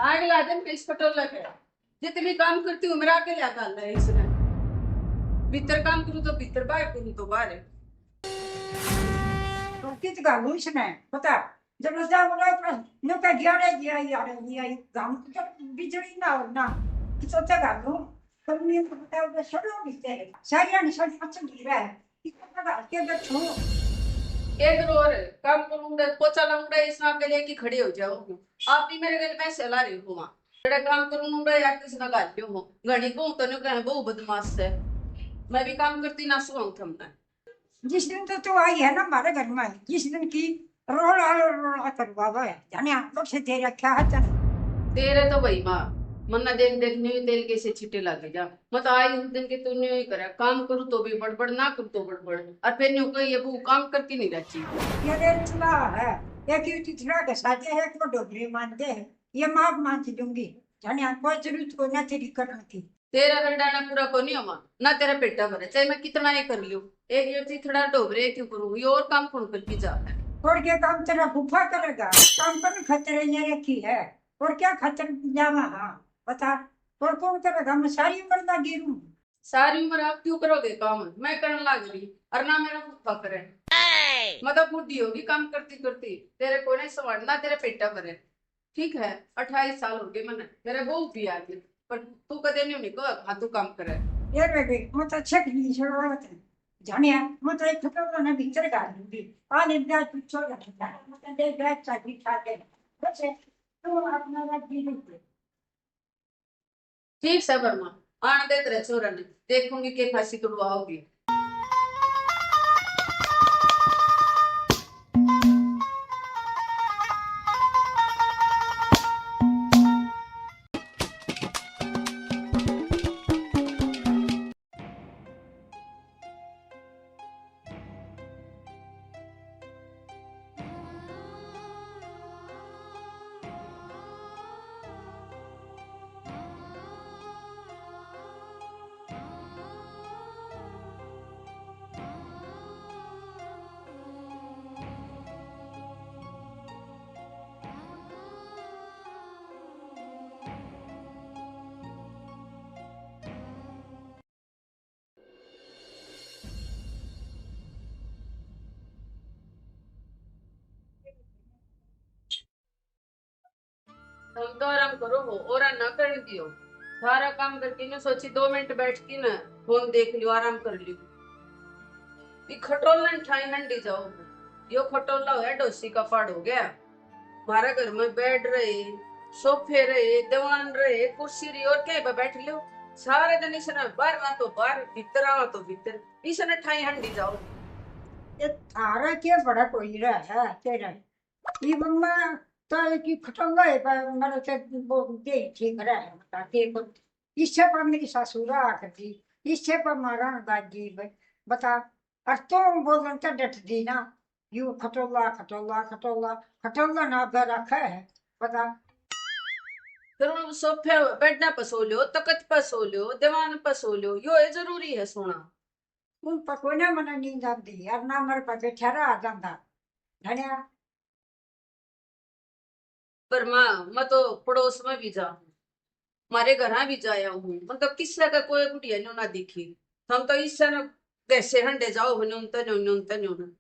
आग लादन के इस पटोला के जितनी काम करती हूँ मेरा के लिया कर है इसने भीतर काम करूँ तो भीतर बाहर करूँ तो बाहर है। कित गालू इसने पता जब जा बोला पर नो का गिया गांव को जब बिजली ना हो ना कि तो क्या गालू पर मैं तो पता है छोड़ो बिस्ते सारिया ने सब अच्छा गिरा है इसको पता के बैठो एक रोर काम करूंगा पोछा लाऊंगा इस नाम के लिए कि खड़े हो जाऊंगी। आप भी मेरे गले पैसे ला रही हो वहाँ बड़ा काम करूंगा या किसी ना गालियो हो घड़ी को तो नहीं कहे वो बदमाश है। मैं भी काम करती ना सुनाऊं थमने। जिस दिन तो आई है ना हमारे घर में जिस दिन की रोला रोला करवा है जाने आप लोग से दे रखा है तेरे तो भाई माँ मन्ना देख देख नहीं तेल कैसे छिटे लगे जा मत आई उस दिन के तू नहीं करे काम करूँ तो भी बड़बड़ ना करूँ तो बड़बड़ और फिर न्यू कही ये वो काम करती नहीं रहती। ये रेतला है एक ही तिथरा के साथ है एक डोगरी मानते हैं ये माप मान दूंगी जाने आप कोई जरूरत को ना तेरी करने की तेरा रंडाना पूरा को नहीं होगा ना तेरा पेटा भरे चाहे मैं कितना ही कर लूं। एक ये चिथड़ा डोबरे क्यों करूँ ये और काम कौन करके जाता है। और क्या काम तेरा फूफा करेगा काम पर खतरे ने रखी है और क्या खतर जावा हाँ बता और कौन करेगा मैं सारी उम्र ना गिरूं सारी उम्र आप क्यों करोगे काम मैं करने लग रही और ना मेरा फूफा करे। मतलब बूढ़ी होगी काम करती करती तेरे को नहीं संभालना तेरे पेटा भरे। ठीक है 28 साल हो गए मैंने मेरे बहू भी आ गई पर तू कदे नहीं को हाँ तू काम करे। ये बेबी मैं तो अच्छा नहीं छोड़ रहा था जानिया मैं तो एक थोड़ा ना भीतर गाल दूंगी आ ले जा तू छोड़ रहा था मैं तो दे बैठ चाबी खा के बस तो अपना रात जी लेते ठीक है वर्मा आने दे तेरे छोरा ने देखूंगी के फांसी तुड़वाओगी। तुम तो आराम करो हो और ना कर दियो सारा काम करके ना सोची 2 मिनट बैठ के ना फोन देख लियो आराम कर लियो। ये खटोला ठाई हंडी जाओ यो खटोला है डोसी का फाड़ हो गया। हमारे घर में बेड रहे सोफे रहे दीवान रहे कुर्सी रही और क्या पे बैठ लो सारे दिन इसने बाहर ना तो बाहर भीतर आवा तो भीतर इसने ठाई हंडी जाओ। ये थारा क्या बड़ा कोई रहा है तेरा ये मम्मा तो की खटंगा है पर मेरे से वो दे ठीक रहा है बता देखो इससे पर मेरी ससुरा आखती इससे पर मारा दादी बता और तुम बोलन तो डट दी ना यू खटोला खटोला खटोला खटोला ना पे रखा है बता फिर उन सोफे बेड ना पसो लो तकत पसो लो दीवान पसो लो यो ये जरूरी है सोना। उन पकोने मना नींद आती और ना मेरे पास ठहरा आ जाता धनिया पर मैं तो पड़ोस में भी जाऊं मारे घर भी जाया हूँ मतलब किसी का कोई बुढ़िया न्यू ना दिखी। हम तो इससे न कैसे हंडे जाओ न्यून न्यून न्यून।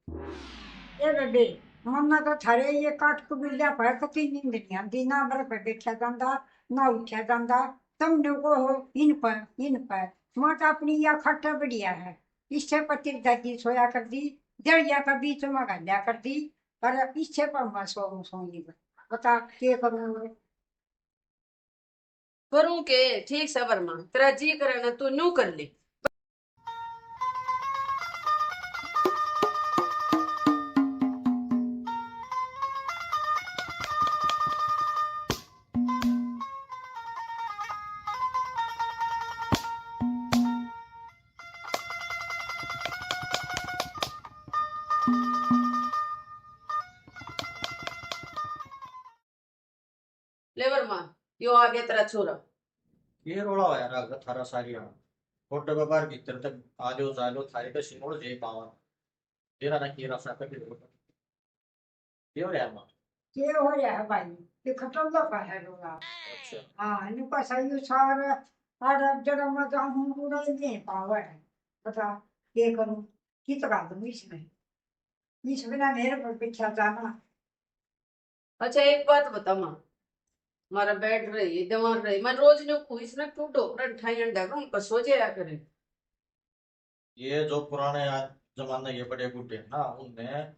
ये बेबे मम्मा तो थारे ये काट को बिल्ला पर कती नींद नहीं आती ना मेरे पे बैठा जाता ना उठा जाता तुम लोगों हो इन पर माता अपनी या खट्टा बढ़िया है इससे पति दादी सोया कर दी दरिया का बीच में गंजा कर दी पर इससे पर मैं सोनी बता क्या करूँ करूं के ठीक से वर्मा तेरा जी करे ना तू न्यू कर ले। ले वर्मा यो आ गया तेरा छोरा। ये रोड़ा हो यार अगर थारा सारी फोटो के बार भीतर तक आजो जालो थारे तो सिमोड़ जे पावा तेरा ना कीरा सा कर दे ये हो यार मां ये हो रहा है भाई, ये खटंगा का है रोला। अच्छा हाँ इनका सही सारा और जरा मैं जाऊँ पूरा नहीं पावर है। बता ये करूँ की तो कर दूँ इसमें ना मेरे पर पीछा जाना। अच्छा एक बात बता माँ, मारा बेड रही दीवार रही, मैं रोज न्यू खुश ना टूटो ठाई अंडा करूँ पर सो जाया करे। ये जो पुराने जमाने के बड़े बूढ़े हैं ना, उनमें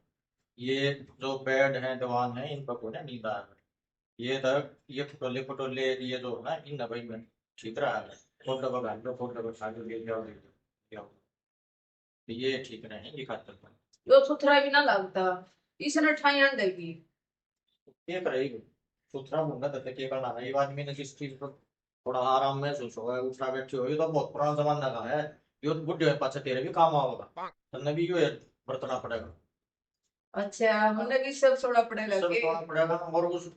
ये जो बेड है दीवान है इन पर को ना नींद आ गई। ये तक ये फटोले फटोले ये जो है ना इन भाई में ठीक रहा है। फोटो को घाल दो, फोटो को खा के ले जाओ ले जाओ। तो ये ठीक नहीं दिखाते हैं। यो सुथरा भी ना लगता, इसने ठाई अंडे की। ये करेगी सुथरा मुंगा तब तक ये करना है। ये आदमी ने जिस चीज पर थोड़ा आराम महसूस हो उठा बैठी हो, ये तो बहुत पुराना जमाना का है। ये तो बुढ़े हुए पाछे तेरे भी काम आओगा, तन्ने भी यो बरतना पड़ेगा। अच्छा मुन्ने की सब छोड़ा पड़े सब लगे। थोड़ा पड़ेगा और उस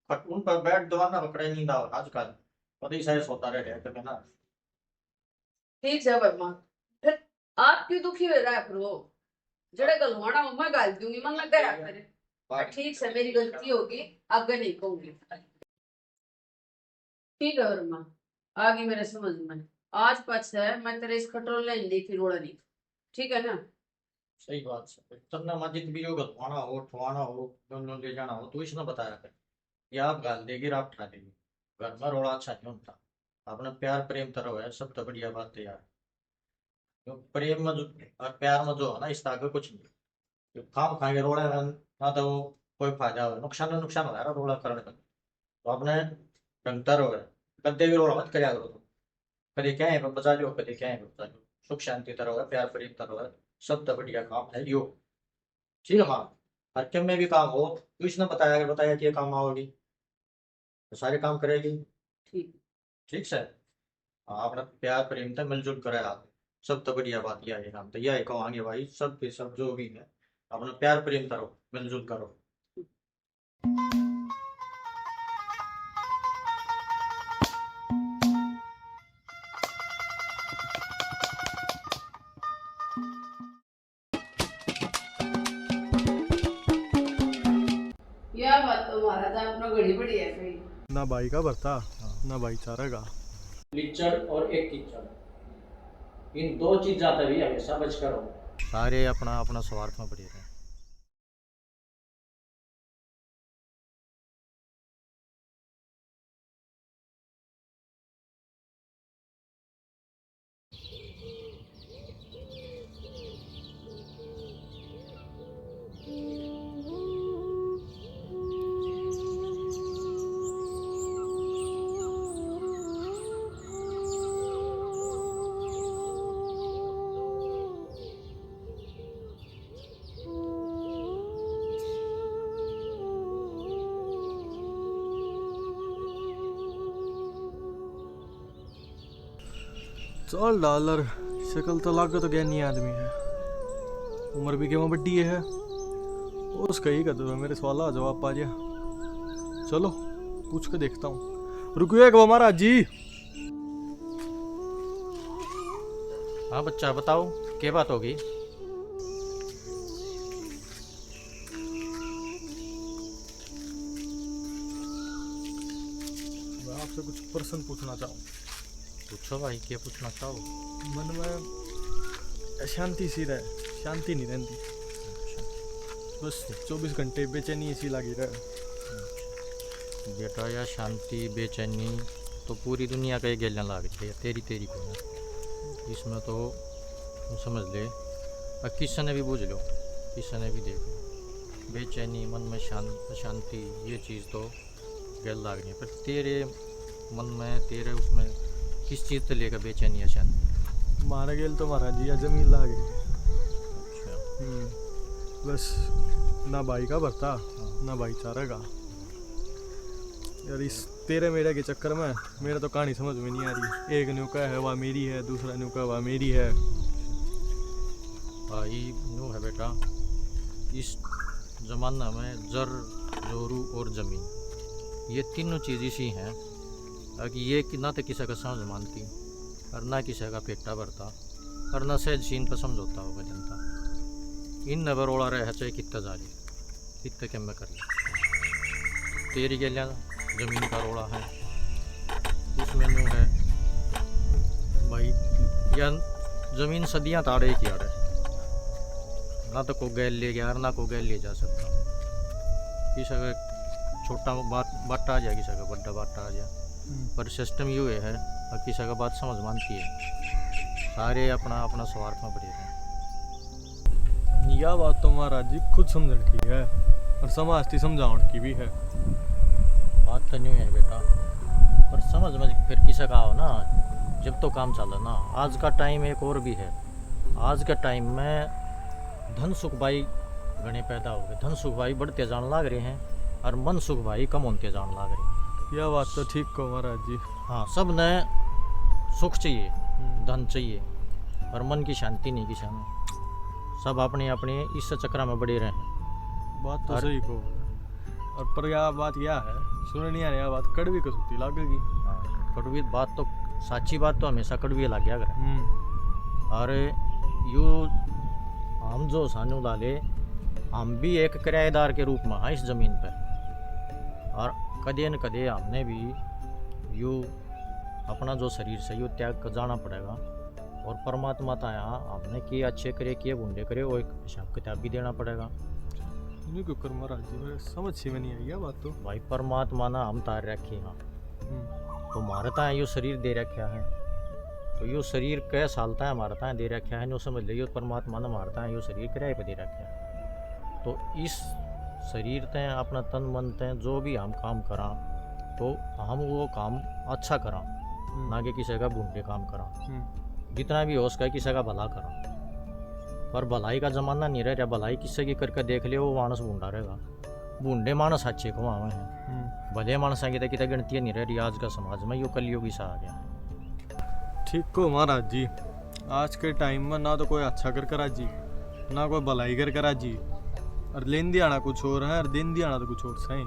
उन पर बैठ दवाना पकड़े नींद आओ आजकल पता ही सारे सोता रहे थे ना। ठीक है भाई माँ, फिर आप क्यों दुखी हो रहा है प्रो, जड़े गलवाना हूँ मैं गाल दूंगी, मन लग गया करे। ठीक है मेरी गलती होगी, आगे नहीं कहूंगी। ठीक है और माँ, आगे मेरे समझ में आज पाछ है मैं तेरे इस खटोल नहीं देखी रोड़ा नहीं। ठीक है ना। सही बात है, तन्ने मस्जिद भी होगा थवाना हो ठवाना हो दोनों ले जाना हो तो इसने बताया कर। ये आप गाल देगी आप ठा देगी। घर में रोड़ा अच्छा नहीं होता। अपने प्यार प्रेम तरह है सब तो बढ़िया बात है यार। तो प्रेम में जो और प्यार में जो है ना इसका आगे कुछ नहीं। जो काम खाएंगे रोड़ा में ना तो वो कोई फायदा हो नुकसान हो यार रोड़ा करने का। तो अपने ढंगता रहो है, कदे भी रोड़ा मत કર્યા करो तुम। कभी क्या है बचा लो, कभी क्या है बचा लो। सुख शांति तरह है, प्यार प्रेम तरह है, सब तो बढ़िया काम है यो। ठीक है हाँ। हर के में भी काम हो तो इसने बताया कि ये काम आओगी तो सारे काम करेगी। ठीक। ठीक है। हाँ अपना प्यार प्रेम था मिलजुल करे आप, सब तो बढ़िया बात यह है। हम तो यही कहेंगे भाई सब के सब जो भी है अपना प्यार प्रेम करो मिलजुल करो। यह बात तो महाराज आपने घड़ी बढ़िया कही। ना भाई का भरता ना भाईचारा का। लीचड़ और एक कीचड़ इन दो चीजा तभी हमेशा बच करो। सारे अपना अपना स्वार्थ में पड़े रहे। चल डॉलर शक्ल तो लागत तो ज्ञानी आदमी है, उम्र भी क्यों बड्डी है। उसका ही कर दो मेरे सवाल का जवाब पा गया। चलो पूछ के देखता हूँ, रुको एक वो महाराज जी। हाँ बच्चा बताओ क्या बात होगी। मैं आपसे कुछ प्रश्न पूछना चाहूँ। पूछो भाई क्या पूछना चाहो। मन में अशांति सी रहे, शांति नहीं रहती, बस 24 घंटे बेचैनी ऐसी लगी रहे। बेटा या शांति बेचैनी तो पूरी दुनिया का ही गेलने लग जाए, तेरी तेरी को ना। इसमें तो समझ ले और किसी ने भी बूझ लो, किसी ने भी देख लो, बेचैनी मन में अशांति ये चीज़ तो गेल लग रही है। पर तेरे मन में तेरे उसमें किस चीज़ से लेकर बेचैनी अशांति। मारा गेल तो महाराज जी जमीन ला गई। अच्छा बस ना भाई का भरता ना भाईचारा का। यार इस तेरे मेरे के चक्कर में मेरा तो कहानी समझ में नहीं आ रही। एक न्यू का है वह मेरी है, दूसरा न्यू का वह मेरी है। भाई यूँ है बेटा, इस ज़माना में जर जोरू और ज़मीन ये तीनों चीज़ इसी हैं कि ये कि ना तो किसी का समझ मानती और ना किसी का पेटा भरता और ना सहज सीन पर समझौता होगा जनता। इन नबर ओड़ा रहे चाहे कितना जारी कितने कम में कर ले। तेरी गलियाँ जमीन का रोड़ा है, उसमें यूँ है भाई, यह जमीन सदियाँ ताड़े की आड़े, ना तो को गैल ले गया ना को गैल ले जा सकता। किसी का छोटा बाटा आ जाए, किसी का बड़ा बाटा आ जाए, पर सिस्टम यूँ है और किसी का बात समझ मानती है, सारे अपना अपना स्वार्थ में पड़े हैं। यह बात तो महाराज जी खुद समझण की है और समाज की समझाउण की भी है। बात तो नहीं है बेटा, पर समझ में फिर किसी का हो ना, जब तो काम चला ना। आज का टाइम एक और भी है, आज के टाइम में धन सुख भाई घने पैदा हो गए, धन सुख भाई बढ़ते जान लाग रहे हैं और मन सुख भाई कम होते जान लाग रहे हैं। यह बात तो ठीक को महाराज जी। हाँ, सब ने सुख चाहिए, धन चाहिए, और मन की शांति नहीं किसी में। सब अपने अपने इस चक्र में बड़े रहे। बात तो सही को, और पर यह बात यह है, सुननी है यह बात कड़वी कसुती लागेगी। हाँ, कड़वी बात तो, साची बात तो हमेशा कड़वी लग गया करे। और यू हम जो सानू डाले, हम भी एक किराएदार के रूप में हैं इस ज़मीन पर, और कदे न कदे हमने भी यू अपना जो शरीर से यू त्याग कर जाना पड़ेगा। और परमात्मा था यहाँ, हमने किए अच्छे करे किए बूढ़े करे, वो एक हिसाब किताब भी देना पड़ेगा। नहीं क्यों कर महाराज जी, मेरे समझ से में नहीं आई यह बात तो। भाई परमात्मा ना हम तार रखे हाँ, तो हमारे ता यो शरीर दे रखा है, तो यो शरीर कै सालता है हमारा ता दे रखा है, नो समझ लो परमात्मा ने मारता है यो शरीर किराए पे दे रखा है। तो इस शरीर तय अपना तन मन तय जो भी हम काम करा, तो हम वो काम अच्छा करा, ना कि किसी का बूढ़े काम करा। जितना भी हो सके किसी का भला करा, पर भलाई का जमाना नहीं रह रहा। भलाई किसी की करके देख ले, वो मानस बूढ़ा रहेगा। बूढ़े मानस अच्छे को आवे हैं, भले मानस की कितने गिनती नहीं रह रही आज का समाज में, यो कलयुगी सा आ गया। ठीक को महाराज जी, आज के टाइम में ना तो कोई अच्छा कर करा जी, ना कोई भलाई कर करा जी, और लेन दियाना कुछ और है और देन दियाना तो कुछ और सही।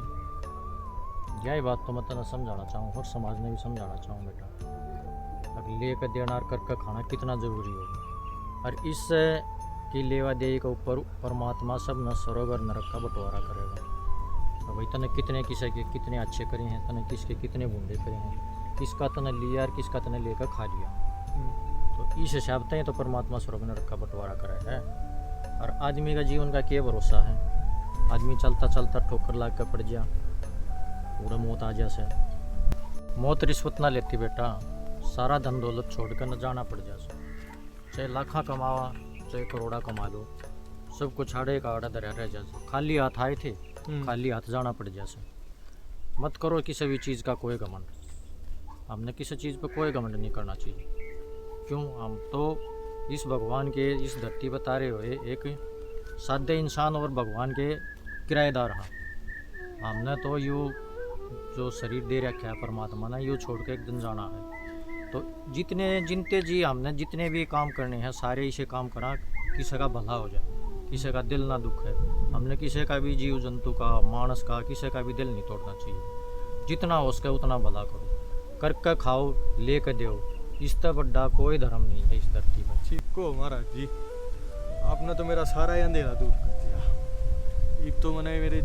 यही बात तो मैं तेना समझाना चाहूँ और समाज में भी समझाना चाहूँ बेटा, अब लेकर देना और करके खाना कितना ज़रूरी होगा। और इस की लेवा दे के ऊपर परमात्मा सब न स्वर्ग और नरक का बंटवारा करेगा। तो भाई तने कितने किसी के कितने अच्छे करे हैं, तने किसके कितने बूढ़े करे हैं, किसका तने लिया और किसका तने लेकर खा लिया। तो इस हिसाब से तो परमात्मा स्वर्ग नरक का बंटवारा करे है। और आदमी का जीवन का क्या भरोसा है, आदमी चलता चलता ठोकर लाग कर पड़ जा, पूरा मौत आ जैसे। मौत रिश्वत ना लेती बेटा, सारा धन दौलत छोड़ कर न जाना पड़ जैसे। चाहे लाखा कमावा चाहे करोड़ा कमा लो, सब कुछ आड़े का आड़ा दरिया रह जैसे। खाली हाथ आए थे, खाली हाथ जाना पड़ जैसे। मत करो किसी भी चीज़ का कोई घमंड, हमने किसी चीज़ पर कोई घमंड नहीं करना चाहिए। क्यों, हम तो इस भगवान के इस धरती पर तारे हुए एक सादे इंसान और भगवान के किराएदार हैं। हमने तो यू जो शरीर दे रखा है परमात्मा ने, यू छोड़ के एक दिन जाना है। तो जितने जिनते जी हमने जितने भी काम करने हैं सारे इसे काम करा, किसी का भला हो जाए, किसी का दिल ना दुखे। हमने किसी का भी जीव जंतु का, मानस का, किसी का भी दिल नहीं तोड़ना चाहिए। जितना हो सके उतना भला करो, करके खाओ लेकर दो, इससे बड़ा कोई धर्म नहीं है इस धरती पर। ठीक को महाराज जी, आपने तो मेरा सारा ही अंधेरा दूर कर दिया। एक तो मैंने मेरे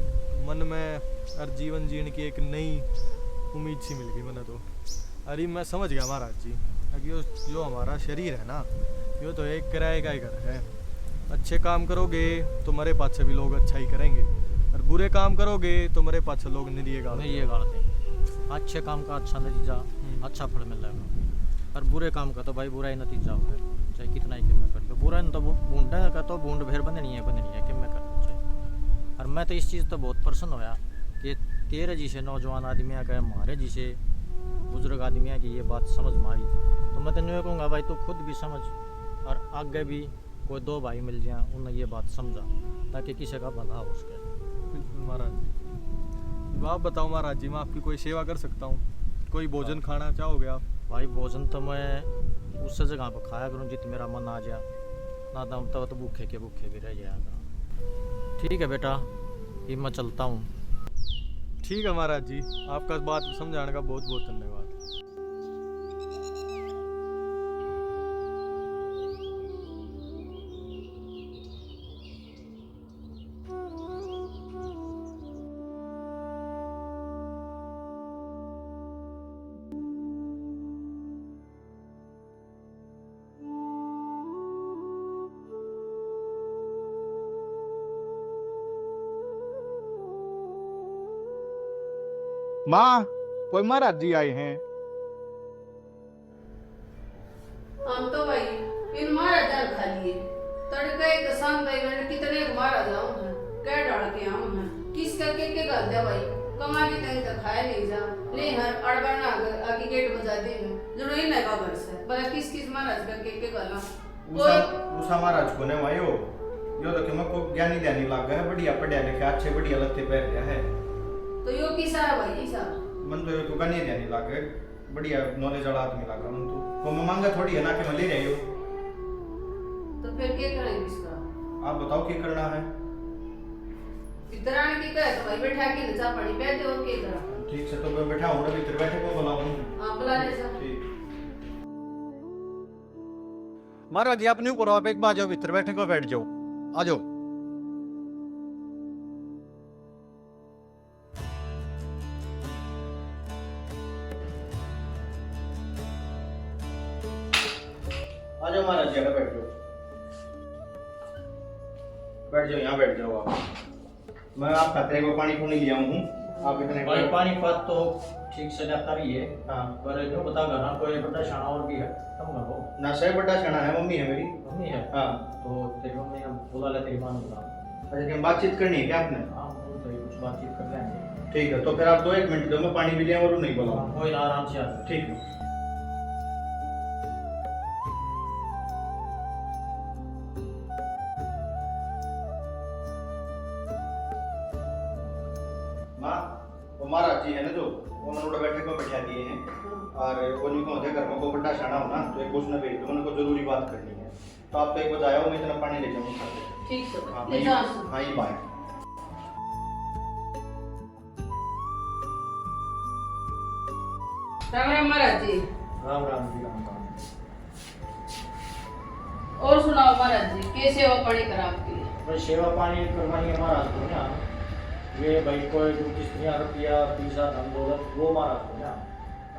मन में और जीवन जीने की एक नई उम्मीद सी मिल गई मैंने तो। अरे मैं समझ गया महाराज जी, कि जो हमारा शरीर है ना, यो तो एक किराए का ही घर है। अच्छे काम करोगे तो मेरे पास भी लोग अच्छा ही करेंगे, और बुरे काम करोगे तो मेरे पास लोग नहीं ये गाड़ते। अच्छे काम का अच्छा नतीजा, अच्छा फल मिल जाएगा, और बुरे काम का तो भाई बुरा ही नतीजा होगा, चाहे कितना ही किम कर दो। बुरा तो बूंढा का तो बूंद भेड़ बंदनी है किम में करना चाहिए। और मैं तो इस चीज़ तो बहुत प्रसन्न होया कि तेरे जिसे नौजवान आदमियाँ का, हमारे जिसे बुजुर्ग आदमियाँ की ये बात समझ में आई। तो मैं तेन कहूँगा भाई तू खुद भी समझ, और आगे भी कोई दो भाई मिल जाए उन्हें ये बात समझा, ताकि किसी का भला हो सके। बिल्कुल महाराज जी। आप बताओ महाराज जी, मैं आपकी कोई सेवा कर सकता हूँ? कोई भोजन खाना चाहोगे आप? भाई भोजन तो मैं उस जगह पर खाया करूँ जित मेरा मन आ जाए, ना तो भूखे के भी रह जाएगा। ठीक है बेटा, ये मैं चलता हूँ। ठीक है महाराज जी, आपका बात समझाने का बहुत बहुत धन्यवाद। माँ, कोई महाराज जी आए हैं। हम तो भाई इन महाराजा खा लिए तड़के एक शाम भाई मैंने कितने महाराजा हूँ क्या डाल के आऊँ मैं किस करके के गल दे भाई कमा के तंग तक खाया नहीं जा ले हर अड़बड़ना आगे गेट बजा दे जो नहीं ना बाबर से बड़ा किस किस महाराज का के गला उषा महाराज को ने वायो यो तो कि को ज्ञानी ध्यानी लग गया है बढ़िया पढ़िया लिखा अच्छे बढ़िया लगते पहन गया है तो यो किसा है भाई साहब मन तो यो ज्ञानी ध्यानी लग गया बढ़िया नॉलेज वाला आदमी लगा मन तो मैं मांगा थोड़ी है ना कि मैं ले रहे हो तो फिर क्या करेंगे इसका आप बताओ क्या करना है इतरान की कहे तो भाई बैठा के नचा पानी पे दे और क्या करा ठीक से तो मैं बैठा हूं ना भीतर बैठे को बुलाऊं हां बुला ले जा ठीक महाराज जी आप नहीं करो, आप एक बार जाओ भीतर बैठे को बैठ जाओ, आ जाओ। आ जाओ महाराज जी बैठ जाओ यहाँ बैठ जाओ आप मैं आप खतरे को पानी पुनी लिया हूँ आप इतने भाई पानी पात तो ठीक से जाता रही है, हाँ पर जो बता घर कोई बड़ा शाना और भी है तुम करो ना सही बड़ा छना है मम्मी है मेरी मम्मी है हाँ तो तेरी मम्मी ने बोला ले तेरी मां ने बोला अच्छा कि बातचीत करनी है क्या आपने हाँ तो ये कुछ बातचीत कर लेंगे। ठीक है तो फिर आप 2-1 मिनट दो मैं पानी भी लिया और नहीं बोला कोई ना आराम से आ जाओ। ठीक है माँ वो महाराज जी है ना जो उन्होंने बैठे को बैठा दिए हैं और वो नहीं कहते घर में को बड़ा शाना होना तो एक उसने भेज दो उनको जरूरी बात करनी है तो आप तो एक बताया मैं इतना पानी ले जाऊंगा ठीक है हाँ ले जा हाँ ये बात राम राम महाराज जी राम राम जी राम राम। और सुनाओ महाराज जी कैसे सेवा पानी करा आपकी भाई सेवा पानी करवानी है महाराज को ना, ये भाई कोई जो किस्तियाँ रुपया पैसा धन दौलत वो महाराज को ना,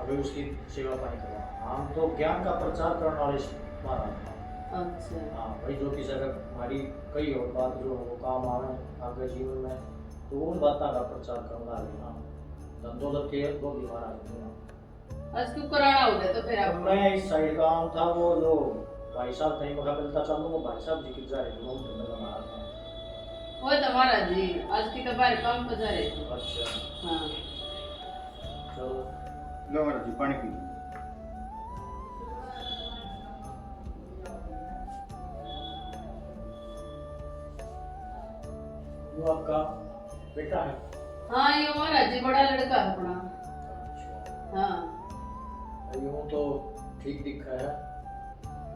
अभी उसकी सेवा पानी करवा हम तो ज्ञान का प्रचार करने वाले महाराज। अच्छा हाँ भाई जो किसी अगर हमारी कई और बात जो वो काम आवे आपके जीवन में तो उन बातों का प्रचार करना है ना, धन दौलत के वो भी महाराज को ना। आज क्यों कराना हो गया तो फिर आप मैं इस साइड का आम था वो जो भाई साहब कहीं मुझे मिलता चालू वो भाई साहब जी की जा रहे लोग मेरा महाराज था। वो तो महाराज जी आज की तो बाहर काम पर जा रहे थे अच्छा हाँ चलो लो महाराज जी पानी पी वो आपका बेटा है। हाँ ये महाराज जी बड़ा लड़का है अपना हाँ यूँ तो ठीक दिखा है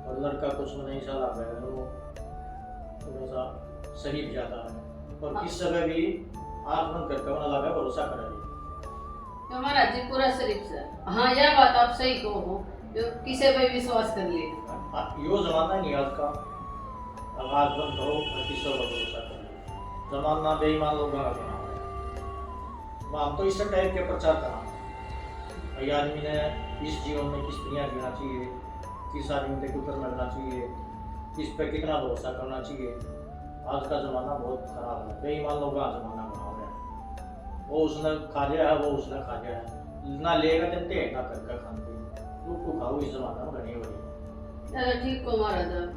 और लड़का कुछ में नहीं साला है वो थोड़ा सा शरीफ ज्यादा है और किस समय भी आँख बंद करके बना लगा भरोसा करेगी। तो महाराज जी पूरा शरीफ से हाँ यह बात आप सही कहो जो किसी पे विश्वास कर ले यो जमाना नहीं आज का, अब आँख बंद करो और किसी पर भरोसा करो, जमाना बेईमान लोगों का बना हुआ है। हम तो इस टाइप के प्रचार करा आदमी ने इस जीवन में किस दुनिया जीना चाहिए, किस आदमी पे कुकर लगना चाहिए, किस पे कितना भरोसा करना चाहिए। आज का ज़माना बहुत खराब है, बेईमान लोगों का ज़माना बना हुआ है। वो उसने खा लिया है, वो उसने खा लिया है, ना लेगा देते हैं ना करके खाते हैं। लूट को खाओ इस ज़माना में घनी हो रही। ठीक को महाराज आप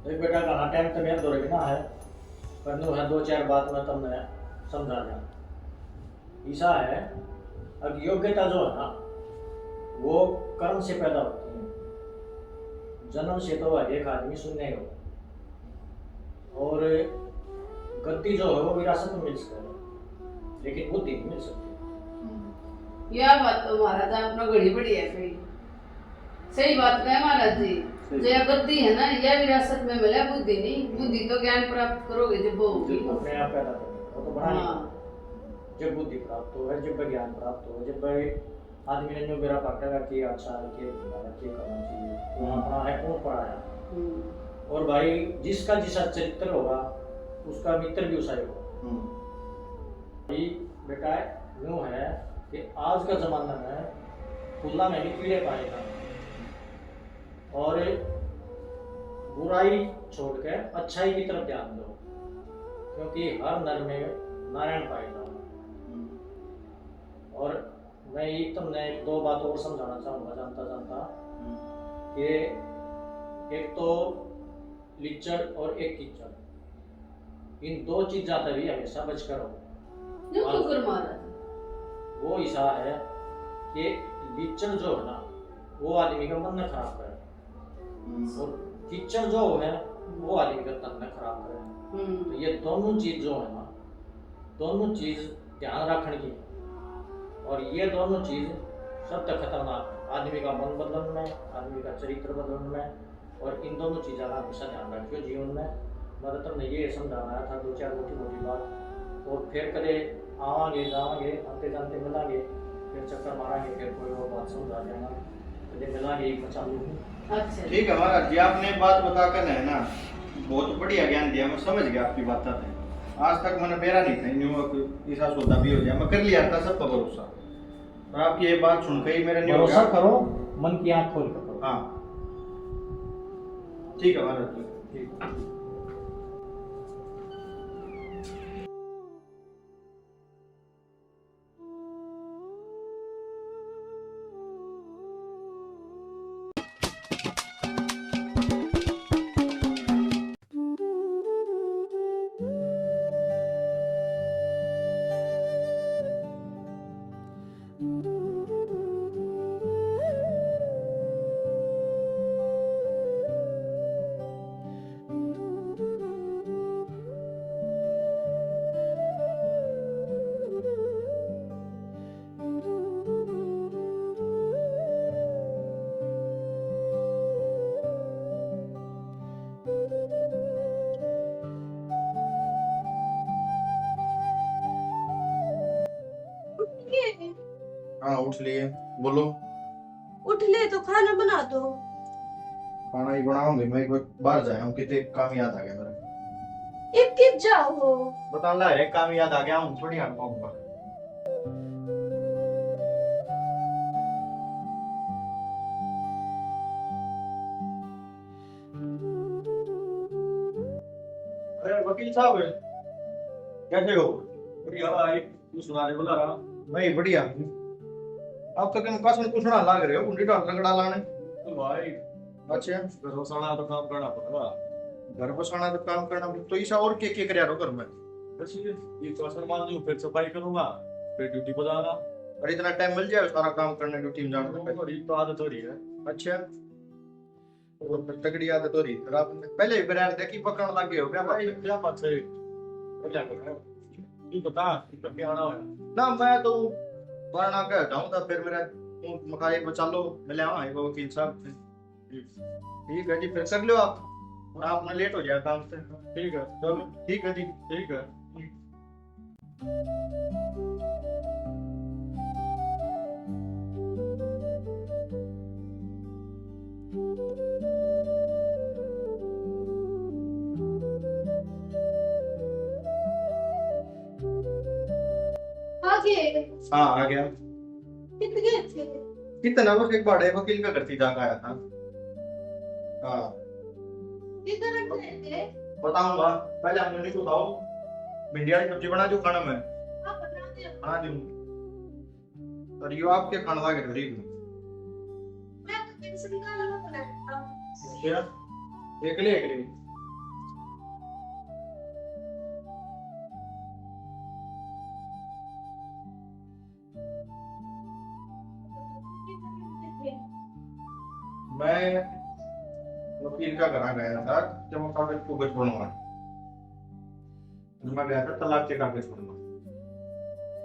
एक बेटा का टाइम तो मेरे दौरे ना है पर नो है 2-4 बात में तुमने समझा दिया। ऐसा है अब योग्यता जो है ना वो कर्म से पैदा होती है, जन्म से तो एक आदमी सुनने हो और गद्दी जो है वो विरासत में मिल सकता है लेकिन बुद्धि नहीं मिल सकती। यह बात तो महाराज आपने बड़ी बड़ी है कोई सही बात है महाराज जी जो गद्दी है ना यह विरासत में मिले बुद्धि नहीं, बुद्धि तो ज्ञान प्राप्त करोगे जब वो होगी अपने आप पैदा करेंगे वो तो बना नहीं जब बुद्धि प्राप्त हो है, जब ज्ञान प्राप्त हो, जब आदमी ने जो मेरा पकड़ा कि अच्छा है कि करना चाहिए वो अपना है कौन पढ़ाया और भाई जिसका जिसा चरित्र होगा उसका मित्र भी उसा ही होगा। भाई बेटा यूँ है कि आज का जमाना में खुला में भी कीड़े पाएगा और बुराई छोड़ के अच्छाई की तरफ ध्यान दो क्योंकि हर नर में नारायण भाई साहब। और मैं एक तुमने एक दो बात और समझाना चाहूंगा जानता जानता कि एक तो लिचड़ और एक कीचड़, इन दो चीजा तभी हमेशा बच करो। क्यों गुरु महाराज? वो ऐसा है कि लिचड़ जो है ना वो आदमी का मन खराब करे, और कीचड़ जो है वो आदमी का तन खराब करे। तो ये दोनों चीज जो है ना, दोनों चीज ध्यान रखने की, और ये दोनों चीज सबसे खतरनाक है आदमी का मन बदलने में, आदमी का चरित्र बदलने में। और इन दोनों चीज़ों का हमेशा ध्यान रखियो जीवन में। मतलब तुमने ये समझाना था दो चार मोटी मोटी बात, और फिर कदे आवांगे जावांगे आते जानते मिलांगे, फिर चक्कर मारांगे, फिर कोई और बात समझा देना, कदे मिलांगे एक बचा लूँगी। अच्छा ठीक है महाराज जी, आपने बात बताकर है ना बहुत बढ़िया ज्ञान दिया, मैं समझ गया आपकी बात है। आज तक मैंने बेरा नहीं था न्यू ऐसा सौदा भी हो जाए, मैं कर लिया था सबका भरोसा, और आपकी ये बात सुन के ही मेरा नहीं हो भरोसा गया। करो, मन की आँख खोल कर करो। हाँ ठीक है महाराज जी, ठीक। हाँ उठ लिए, बोलो। उठ ले तो खाना बना दो। खाना ही बनाऊंगी मैं, एक बार बाहर जाया हूँ, कितने काम याद आ गया मेरा। एक किस जाओ। बताना है, काम याद आ गया हूँ, थोड़ी हार पाऊंगा। अरे वकील साहब कैसे हो? बढ़िया भाई, तू सुना दे बोला रहा। मैं बढ़िया हूँ। आप तो कहीं पास में कुछ ना लाग रहे हो, कुंडी डॉक्टर लंगड़ा लाने। तो भाई अच्छा, घर बसाना तो काम करना पड़ेगा। घर बसाना तो काम करना, तो ऐसा और क्या क्या कर घर में? बस ये तो असर मान लूं, फिर सफाई करूंगा, फिर ड्यूटी पर जाना। और इतना टाइम मिल जाए सारा काम करने ड्यूटी में जाने में? और ये तो आदत हो रही है। अच्छा, और फिर तगड़ी आदत हो रही है। रात में पहले भी करार देखी पकड़ने लग गए हो क्या? भाई क्या बात है, क्या कर रहे हो? तू बता तू क्या आना है? ना मैं तो वरना क्या हटाऊं था, फिर मेरा मकाई बचा लो मिले वहां वो वकील साहब से। ठीक है जी, फिर कर लो आप, और आप ना लेट हो जाए काम से। ठीक है, चलो ठीक है जी। ठीक है। आगे हाँ आ गया। कितने थे? कितना बस एक बड़े वकील का घर थी जाकर आया था। हाँ किधर गए थे? बताऊंगा, पहले आप मुझे बताओ भिंडिया की सब्जी बना दो खाना में। आप बना दो। बना दूं, और यो आपके खाना लगे गरीब मैं तो टेंशन का ना बनाता हूं। क्या एकले एकले? मैं वकील का घर गया था जब वो कागज कुगज बनवा, मैं गया था तलाक के कागज बनवा।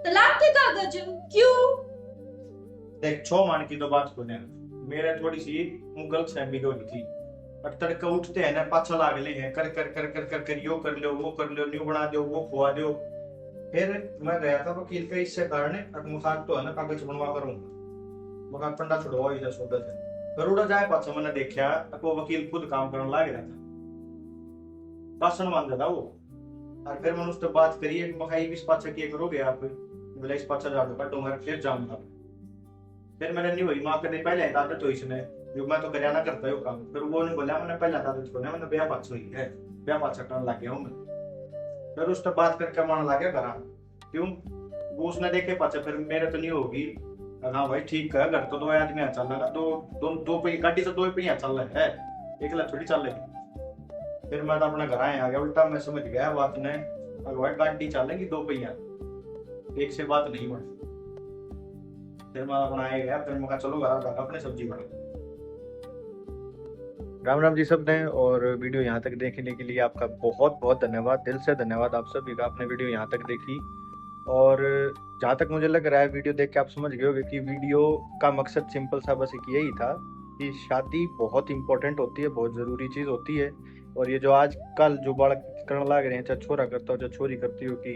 तलाक के कागज क्यों? देख छो मान की तो बात को मेरे थोड़ी सी गलत फहमी हो गई थी। और तड़के उठते हैं ना पाछा लाग ले हैं कर कर कर कर कर कर यो कर लो वो कर लो, न्यू बना दो वो खुआ दो। फिर मैं गया था वकील के इससे कारण मकान तो है ना कागज बनवा करूंगा, मकान पंडा छुड़वा इधर सोदा थे। फिर उड़ा जाए पाछा मैंने देखा वो वकील खुद काम करने लग रहा था, भाषण मान था वो। और फिर मैंने उससे बात करी मखाई इस पाछा किए करोगे आप? बोले इस पाछा जाकर काटूंगा फिर जाऊंगा। फिर मैंने नहीं हुई माँ करने पहले आदत तो इसने जो मैं तो करियाना करता है वो काम। फिर वो नहीं बोला मैंने पहले आदत को मैंने ब्याह पाछा हुई है, ब्याह पाछा करने लग गया हूँ मैं। फिर उसने बात करके मान ला गया घर क्यों वो उसने देखे पाचे फिर मेरे तो नहीं होगी। हाँ भाई ठीक है घर तो दो आदमी यहाँ चल रहा दो दो दो पहिया गाड़ी से दो पहिया चल रहा है एक लाख थोड़ी चल रही। फिर मैं तो अपने घर आया आ गया उल्टा मैं समझ गया बात ने अगर भाई गाड़ी चलेगी दो पहिया एक से बात नहीं बनी। फिर मैं अपना आया गया फिर मैं कहा चलो घर अपने सब्जी बना। राम राम जी सब ने। और वीडियो यहाँ तक देखने के लिए आपका बहुत बहुत धन्यवाद, दिल से धन्यवाद आप सभी का, आपने वीडियो यहाँ तक देखी। और जहाँ तक मुझे लग रहा है वीडियो देख के आप समझ गए होंगे कि वीडियो का मकसद सिंपल सा बस एक यही था कि शादी बहुत इंपॉर्टेंट होती है, बहुत ज़रूरी चीज़ होती है। और ये जो आजकल जो बालक करने लग रहे हैं, चाहे छोरा करता हो चाहे छोरी करती हो, कि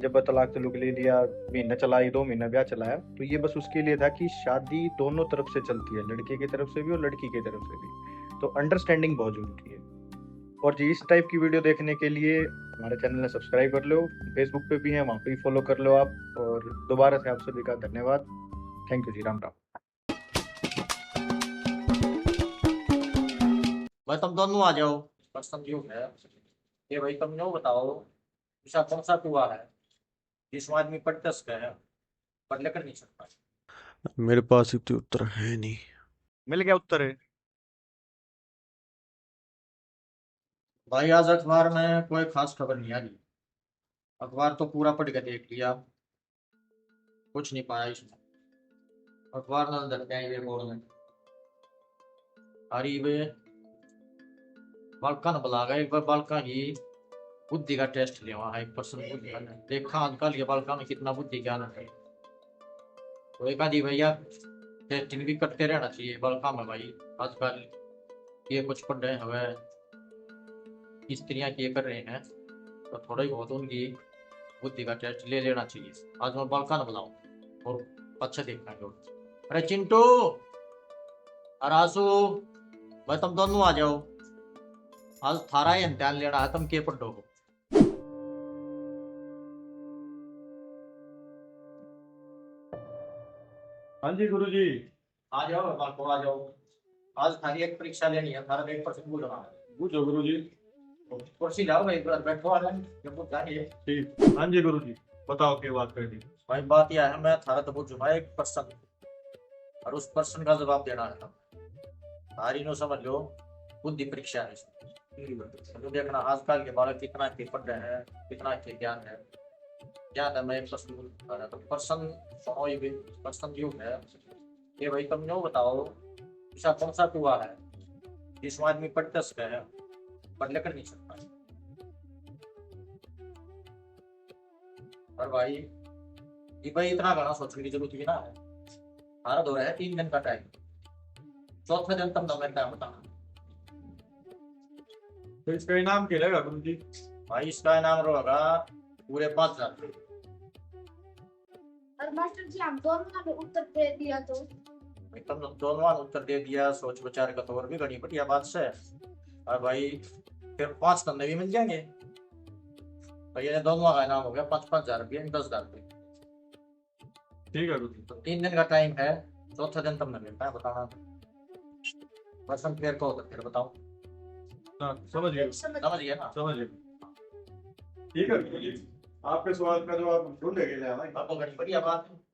जब तलाक तलुक ले लिया, महीना चलाई 2 महीना ब्याह चलाया, तो ये बस उसके लिए था कि शादी दोनों तरफ से चलती है, लड़के की तरफ से भी और लड़की की तरफ से भी। तो अंडरस्टैंडिंग बहुत जरूरी है। और जी इस टाइप की वीडियो देखने के लिए हमारे चैनल ने सब्सक्राइब कर लो, फेसबुक पे भी है, वहाँ पे भी फॉलो कर लो आप। और दोबारा से आप सभी का धन्यवाद। थैंक यू जी, राम राम। भाई तुम दोनों आ जाओ। पर्सन जो है ये भाई तुम नो बताओ ऐसा कौन सा कुआ है जिसमें आदमी पढ़ सकता है पर लेकर नहीं सकता। मेरे पास इतने उत्तर है नहीं। मिल गया उत्तर है। भाई आज अखबार में कोई खास खबर नहीं आ रही। अखबार तो पूरा पढ़ के देख लिया, कुछ नहीं पाया इसमें। अखबार न अंदर क्या ये बोल में अरे वे बालका न बुला गए, एक बार बालका की बुद्धि का टेस्ट लिया है, 1% बुद्धि का देखा आजकल ये बालका में कितना बुद्धि ज्ञान है। तो एक आधी भैया टेस्टिंग भी करते रहना चाहिए बालका में भाई। आजकल ये कुछ पढ़ रहे हैं स्त्रियां ये कर रहे हैं तो थोड़ा ही बहुत उनकी बुद्धि का टेस्ट ले लेना चाहिए। आज मैं बालका न बुलाऊं और अच्छा देखना है। अरे चिंटू और आंसू भाई तुम दोनों आ जाओ, आज थारा ही इम्तिहान लेना है, तुम के पढ़ो हो। हाँ जी गुरु जी। आ जाओ बालको आ जाओ, आज थारी एक परीक्षा लेनी है, थारा 1% पूछना है। पूछो गुरु जी। कुर्सी लाओ भाई, इधर बैठो आ जाए जब वो चाहिए। ठीक। हाँ जी गुरु जी, बताओ क्या बात करनी। भाई बात यह है मैं थारा तो पूछूंगा 1% और उस पर्सन का जवाब देना है। थारी नो समझ लो बुद्धि परीक्षा है इसमें। तो देखना आजकल के बालक कितना के पढ़ रहे हैं, कितना के ज्ञान है। ज्ञान है मैं 1% बता रहा तो पर्सन सुनो ये भी पर्सन जो है ये भाई तुम नो बताओ ऐसा कौन सा कुआ है जिसमें आदमी पढ़ सकता है पर लेकर नहीं सकता। और भाई ये भाई इतना गाना सोचने की जरूरत भी ना है। हमारा दौरा है 3 दिन का टाइम, चौथे दिन तुम नंबर टाइम बताना। तो इसका इनाम क्या रहेगा गुरु जी। भाई इसका इनाम रहेगा पूरे 5,000 रुपये। और मास्टर जी हम दोनों ने उत्तर दे दिया तो भाई तुम दोनों ने उत्तर दे दिया, सोच विचार का तो और भी बड़ी बढ़िया बात से। और भाई फिर 5 धंधे भी मिल जाएंगे। भाई ये दोनों का इनाम हो गया 5,000 रुपये, 10,000 रुपये। ठीक है गुरु जी। तो 3 दिन का टाइम है, चौथा दिन तुमने मिलता है बताना। पर्सन फिर को फिर बताओ। हाँ समझ गए। समझ गया ना। समझ गए। ठीक है गुरु जी, आपके सवाल का जवाब ढूंढेंगे ना भाई। आपको बड़ी बढ़िया बात है।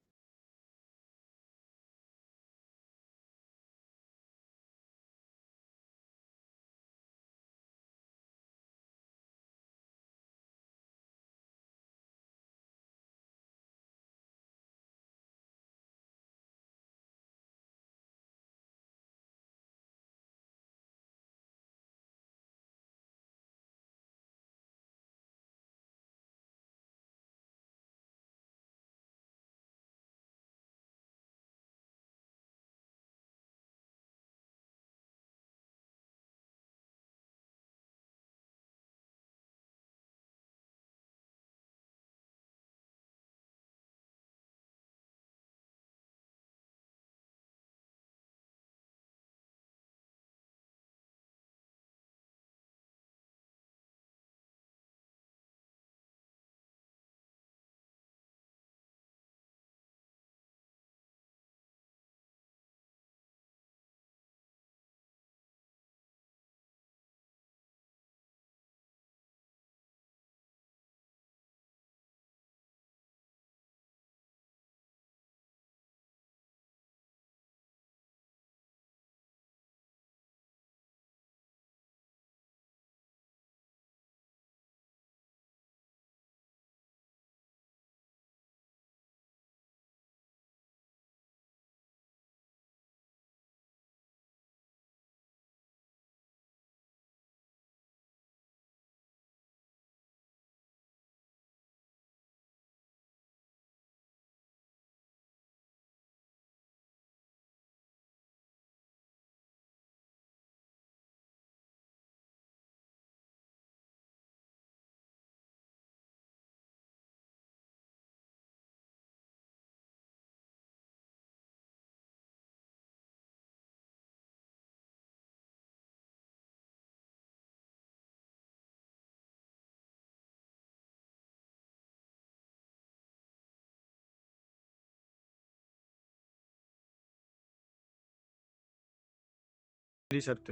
मेरी शर्त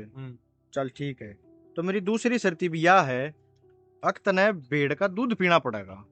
चल ठीक है। तो मेरी दूसरी शर्त भी यह है, अक तने भेड़ का दूध पीना पड़ेगा।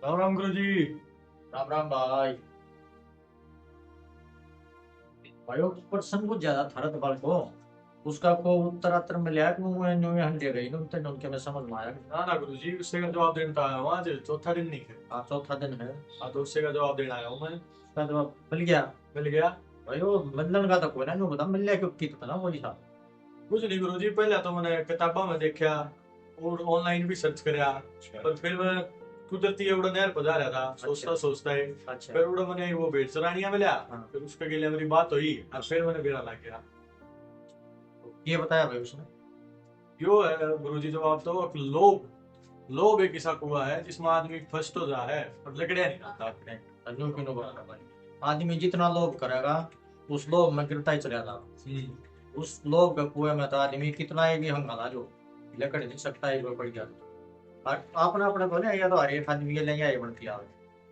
राम राम गुरु जी। राम राम भाई। भाई उस पर्सन को ज्यादा थरत बाल को उसका को उत्तरातर में लिया कि वो न्यू हंडे गई ना तो उनके में समझ में आया। ना ना गुरु जी, उससे का जवाब देने तो आया हूँ। आज चौथा दिन नहीं है। आज चौथा दिन है। हाँ, तो उससे का जवाब देने आया हूँ मैं। उसका जवाब मिल गया। मिल गया। भाई वो मिलन का तो कोई ना न्यू बता मिल लिया क्योंकि तो ना वही था। कुछ नहीं गुरु जी, पहले तो मैंने किताबा में देखा और ऑनलाइन भी सर्च कराया, पर फिर मैं कुदरती एवढा नहर पर जा रहा था, सोचता सोचता है अच्छा फिर उड़ा मैंने वो भेड़ चरानिया मिला। हाँ। फिर उसके लिए मेरी बात हुई और फिर मैंने बेड़ा ला गया। ये बताया भाई उसने। यो है गुरु जी जवाब तो एक लोभ। लोभ एक ऐसा कुआ है जिसमें आदमी फंस तो जा है पर लकड़िया नहीं आता। न्यू क्यों बोला भाई। आदमी जितना लोभ करेगा उस लोभ में गिरता ही चलेगा। उस लोभ के कुएं में तो आदमी कितना ही भी हंगाला जो लकड़ नहीं सकता है पड़ गया। और आपने अपने को ना या तो हर एक आदमी के लिए यही बनती है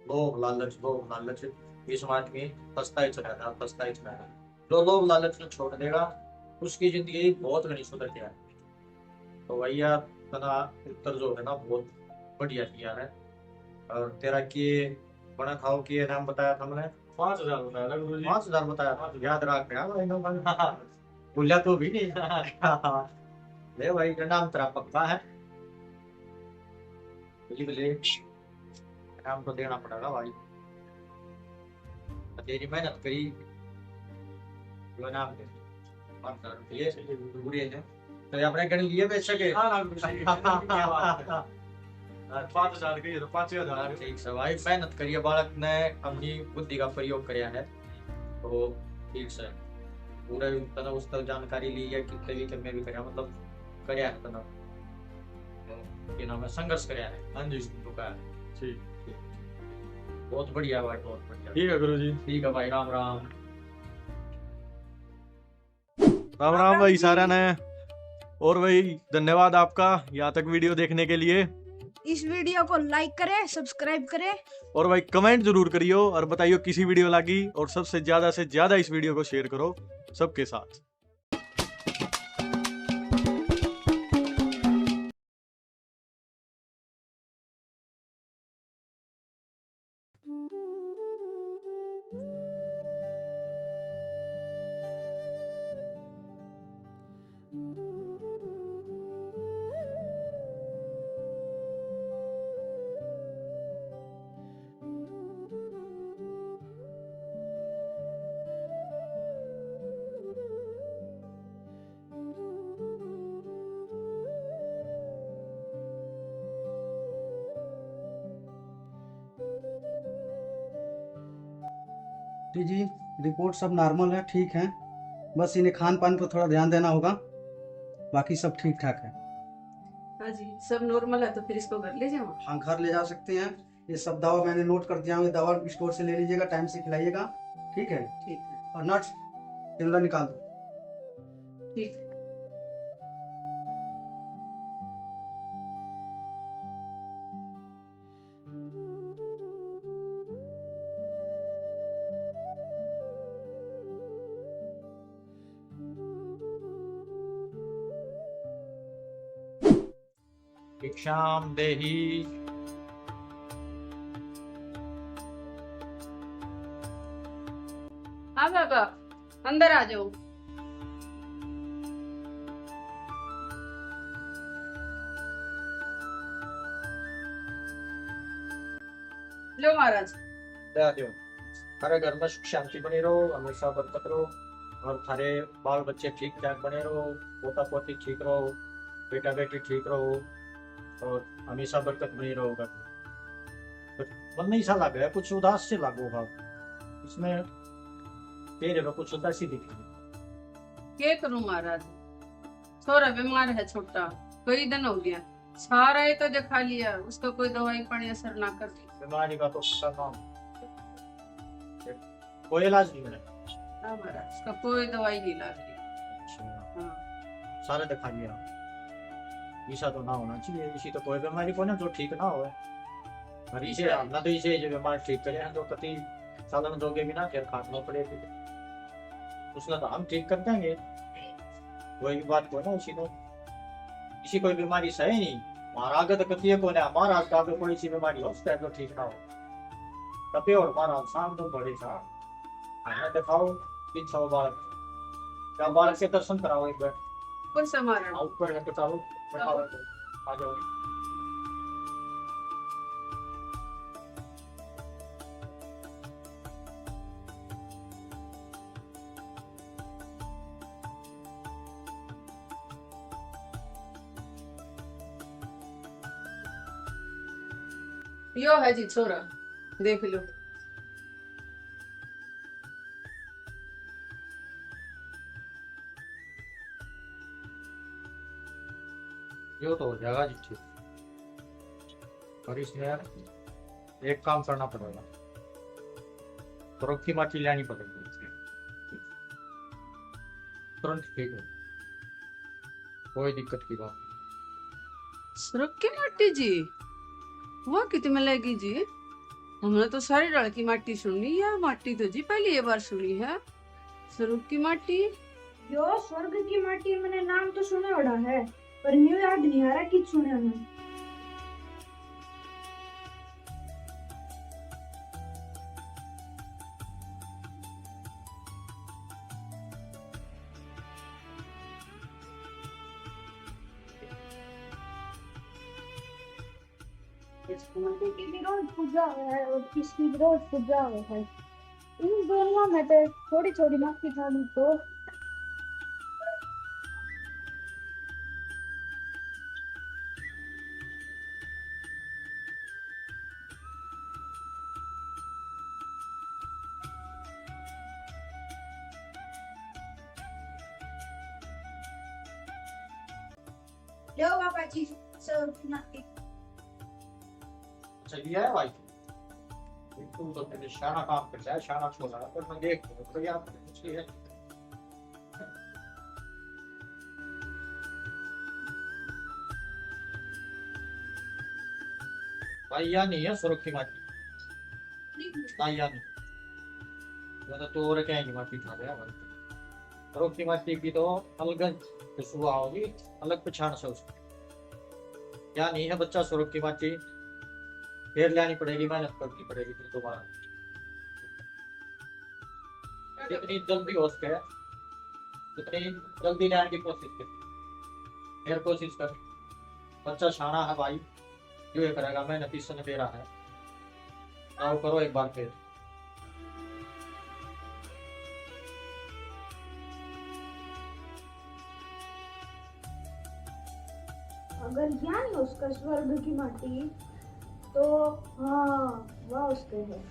लोभ लालच इसमें आदमी फंसता ही चलेगा। जो लोभ लालच में छोड़ देगा उसकी जिंदगी बहुत घनी सुधर गया है। तो भैया तना उत्तर जो है ना बहुत बढ़िया दिया है। और तेरा के बना खाओ के नाम बताया था मैंने 5,000 बताया था गुरु जी। 5,000 बताया था। याद रख रहा भूला तो भी नहीं। ले भाई का नाम तेरा पक्का है। बोले नाम तो देना पड़ेगा भाई। तेरी मेहनत करी वो नाम दे 5,000 रुपये बुरे हैं तो अपने गण लिए बेच सके। 5,000 के तो 5,000 ठीक है भाई मेहनत करिए बालक ने अपनी बुद्धि का प्रयोग किया है तो ठीक है पूरा तना उस तक जानकारी ली है कितने भी करने भी कराया मतलब कराया है तना ये नाम है संघर्ष कराया है। हाँ जी तो का ठीक बहुत बढ़िया भाई बहुत बढ़िया। ठीक है गुरु जी। ठीक है भाई राम राम। राम राम भाई सारा ने। और भाई धन्यवाद आपका यहाँ तक वीडियो देखने के लिए। इस वीडियो को लाइक करें, सब्सक्राइब करें और भाई कमेंट जरूर करियो और बताइयो किसी वीडियो लगी और सबसे ज्यादा इस वीडियो को शेयर करो सबके साथ। जी रिपोर्ट सब नॉर्मल है, ठीक है। बस इन्हें खान पान पर थोड़ा ध्यान देना होगा, बाकी सब ठीक ठाक है। हाँ जी सब नॉर्मल है तो फिर इसको घर ले जाओ। हाँ घर ले जा सकते हैं। ये सब दवा मैंने नोट कर दिया हूँ, ये दवा स्टोर से ले लीजिएगा, टाइम से खिलाइएगा, ठीक है। ठीक है और नट्स कैमरा निकाल दो। ठीक है। भिक्षाम देहि। हाँ बाबा, अंदर आ जाओ। लो महाराज। दया दो। थारे घर में सुख शांति बनी रहो, हमेशा बरकत रहो, और थारे बाल बच्चे ठीक ठाक बने रहो, पोता पोती ठीक रहो, बेटा बेटी ठीक रहो, और हमेशा बरकत बनी रहो घर में। तो मन नहीं सा लग रहा है, कुछ उदास से लागो भाव इसमें, तेरे में कुछ उदासी दिख रही है। क्या करूं महाराज, छोरा बीमार है छोटा, कई दिन हो गया, सारा ही तो दिखा लिया, उसका कोई दवाई पानी असर ना करती। बीमारी का तो पता नाम, कोई इलाज नहीं मिला। हाँ महाराज, उसका कोई दवाई नहीं लग रही। अच्छा, हाँ। सारे दिखा लिया, ऐसा तो ना होना चाहिए, इसी तो कोई बीमारी को ना जो ठीक ना हो, और इसे हमने तो इसे जो बीमार ठीक करे हैं तो कति सालन जोगे भी ना फिर खाटना पड़ेगी, उसने तो हम ठीक कर देंगे, वही बात को ना इसी कोई बीमारी सही नहीं, हमारा आगे तो कति को ना हमारा आगे कोई सी बीमारी हो उसका तो ठीक ना हो, तभी और हमारा शाम तो बड़े साहब खाना दिखाओ, पीछा बालक क्या बालक के दर्शन कराओ एक बार, कौन सा महाराज? ऊपर है तो चालो आ जाओ। यो है जी छोरा, देख लो। यो तो हो जाएगा जी ठीक, और इसमें एक काम करना पड़ेगा, तुरंत की माटी लानी पड़ेगी, तुरंत ठीक हो, कोई दिक्कत की बात नहीं। सुरख की माटी जी, वो कितनी मिलेगी जी? हमने तो सारी डाल की माटी सुनी है, माटी तो जी पहली ये बार सुनी है। सुरख की माटी, यो स्वर्ग की माटी मैंने नाम तो सुना बड़ा है, पर न्यू याद नहीं आ रहा कि सुने मैं। की भी रोज पूजा है और इसकी भी रोज पूजा है, इन दोनों में तो थोड़ी थोड़ी माफी थाली तो लो बाबा जी सब नाती। अच्छा लिया है भाई, तू तो तेरे शाना काम करता है, शाना छोड़ा है, पर मैं देख लूँ तो यार कुछ है भाई, या नहीं है सुरक्षित माटी ना, या नहीं तो तो और क्या माटी खा गया भाई, सुरक्षित माटी की तो अलग खुशबू आओगी, अलग पहचान से उसकी, या नहीं है बच्चा सुरक्षित माटी फिर लानी पड़ेगी, मेहनत करनी पड़ेगी फिर दोबारा, जितनी जल्दी हो सके उतनी जल्दी लाने की कोशिश कर, फिर कोशिश कर, बच्चा छाना है भाई, जो ये करेगा मेहनत इस समय दे रहा है, आओ करो एक बार फिर। अगर ज्ञान है उसका स्वर्ग की माटी तो हाँ वह उसके है।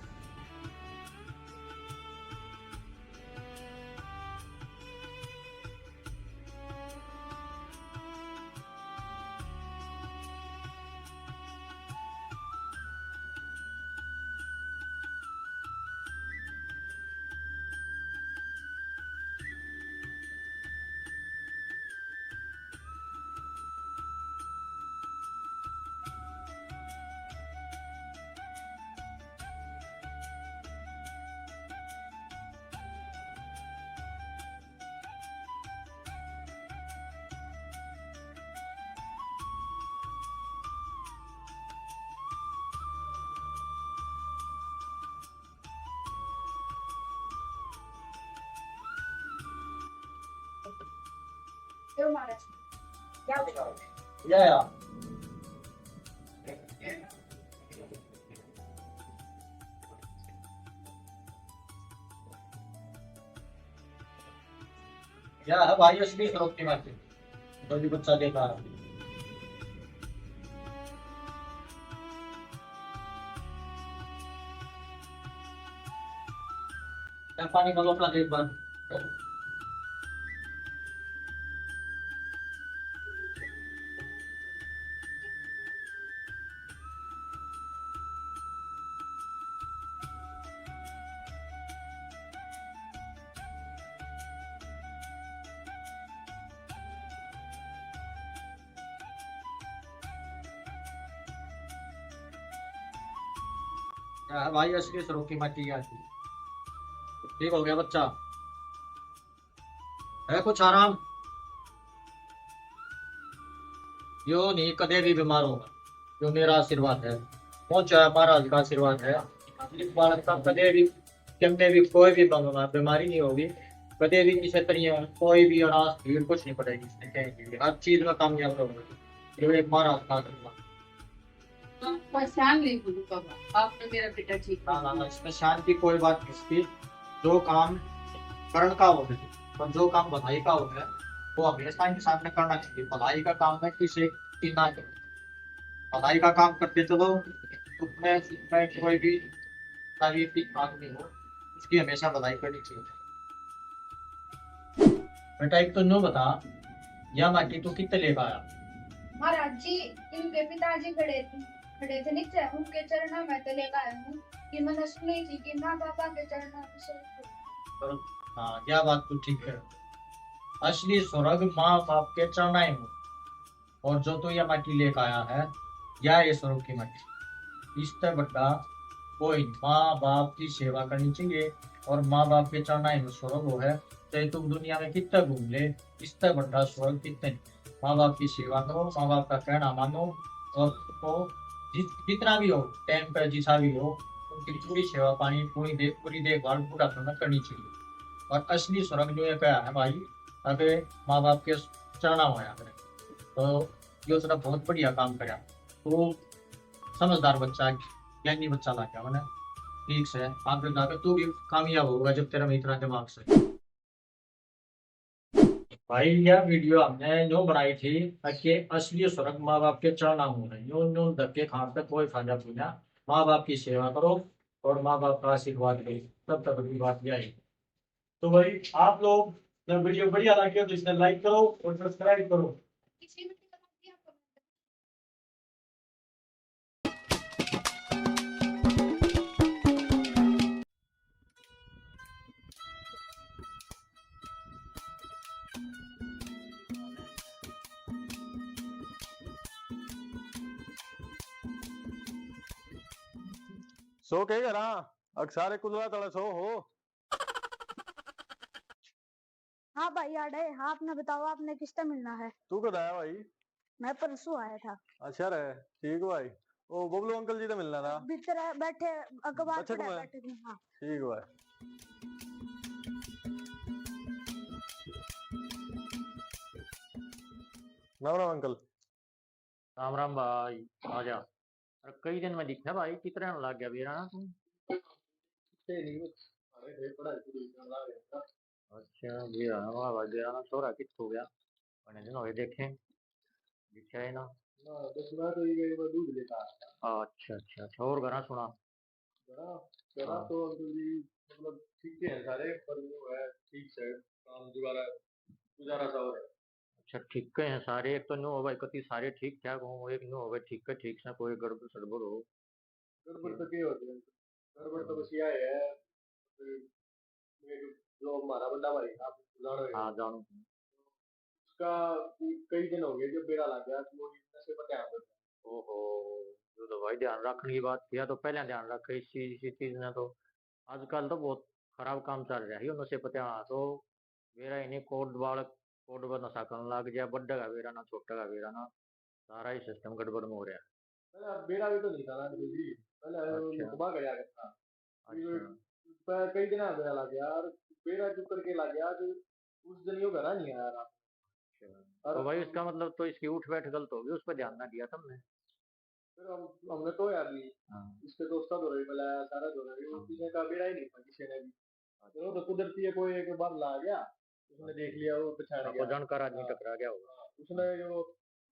यो महाराज क्या या है भाई असली स्वरूप की माटी तो भी बच्चा देखा पानी का लोटा एक बार भाई असली स्वरूप की माटी आ ठीक हो गया बच्चा है कुछ आराम यो नहीं कदे भी बीमार होगा जो मेरा आशीर्वाद है पहुंचा महाराज का आशीर्वाद है इस बालक का कदे भी किमने भी कोई भी बीमारी नहीं होगी कदे भी किसी तरह कोई भी अनाज भीड़ कुछ नहीं पड़ेगी इसने कहेंगे हर चीज में कामयाब होगा जो एक महाराज का आशीर्वाद परेशान नहीं बोलू बाबा आपने मेरा बेटा ठीक ना ना ना इसमें शांति कोई बात नहीं इसकी जो काम करण का होता है पर जो काम भलाई का होता है वो हमेशा इंसान ने करना चाहिए भलाई का काम है किसी की ना करो भलाई का काम करते चलो उसमें कोई भी आदमी हो उसकी हमेशा भलाई करनी चाहिए बेटा एक तो नो बता या माटी तू कितने लेकर आया महाराज जी इनके पिताजी खड़े थे नीचे उनके चरणों में तो लेकर आया हूँ कि मैंने सुनी थी कि माँ बाबा के चरणों में सो हाँ यह बात तो ठीक है असली स्वर्ग माँ बाप के चरणाए हो और जो तो यह माटी लेकर आया है यह ये स्वर्ग की माटी इससे बड़ा कोई माँ बाप की सेवा करनी चाहिए और माँ बाप के चरणाए में स्वर्ग वो है चाहे तुम दुनिया में कितना घूम ले इससे बड़ा स्वर्ग कितने माँ बाप की सेवा करो माँ बाप का कहना मानो और तो जितना भी हो टाइम पर जिसा भी हो उनकी पूरी सेवा पानी पूरी देखभाल पूरा करना करनी चाहिए और असली स्वर्ग जो ये कहा है भाई अगर माँ बाप के चरणा होया करे तो ये उसने बहुत बढ़िया काम कराया तो समझदार बच्चा ज्ञानी बच्चा ला गया मैंने ठीक से आगे जाकर तू भी कामयाब होगा जब तेरा में इतना दिमाग से भाई यह वीडियो हमने जो बनाई थी कि असली स्वर्ग माँ बाप के चरणा हो रहे यूं धक्के खान पे कोई फायदा पूछा माँ बाप की सेवा करो और माँ बाप का आशीर्वाद लो तब तक बड़ी बात यह आई तो भाई आप लोग जब वीडियो बढ़िया लगे तो इसे लाइक करो और सब्सक्राइब करो किसी में सो के करा अक्सारे कुदरा तड़ा सो हो हाँ भाई आड़े हाँ आपने बताओ आपने किससे मिलना है तू कद आया भाई मैं परसों आया था अच्छा रहे ठीक है भाई ओ बबलू अंकल जी से मिलना था भीतर बैठे अखबार अच्छा पढ़े तुम्हें? बैठे थे हाँ ठीक है भाई राम राम अंकल राम राम भाई आ जा अरे कई दिन में दिखा भाई कितने लग गया बेरा ना तुम अच्छा जी हाँ वाह भाई बेरा ना छोरा कित हो गया मैंने दिन हो देखे दिखा है ना अच्छा अच्छा अच्छा और घना सुना हाँ। तो अंकल जी मतलब ठीक है सारे पर वो है ठीक है काम गुजारा सा हो रहा है अच्छा ठीक है सारे एक तो नो हो भाई कति सारे ठीक ठाक हो एक नो हो भाई ठीक से कोई गड़बड़ सड़बड़ हो गड़बड़ तो क्या होती है गड़बड़ तो बस यह है मेरे जो हमारा बंदा भाई आप जानो ही हाँ हो। जानू उसका कई दिन हो गए जब बेरा लग गया तो वो नशे पर ध्यान देता है। ओहो जो तो भाई ध्यान रखने की बात किया तो पहले ध्यान रखे इसी चीज में तो आजकल तो बहुत खराब काम चल रहा है यो नशे पते हाँ तो मेरा इन्हें कोड पर नशा करने लग गया बड्डा का बेरा ना छोटा का बेरा ना सारा ही सिस्टम गड़बड़ में हो रहा है पहले बेरा भी तो नहीं था ना अंकल जी पहले अच्छा मुकबा गया था अच्छा कई दिन बेरा लग गया और बेरा चुप करके लग गया तो उस दिन यो घर नहीं आया रात तो भाई इसका मतलब तो इसकी उठ बैठ गलत होगी, उस पर ध्यान ना दिया तुमने। फिर हमने तो यार भी हाँ इसके दोस्तों दो मिलाया सारा दो वो हाँ। किसी का बेड़ा ही नहीं था किसी ने भी। तो वो तो कुदरती है, कोई एक बार ला गया, उसने देख लिया, वो पछाड़ आपको गया। जानकार आदमी हाँ, टकरा गया होगा। हाँ, उसने जो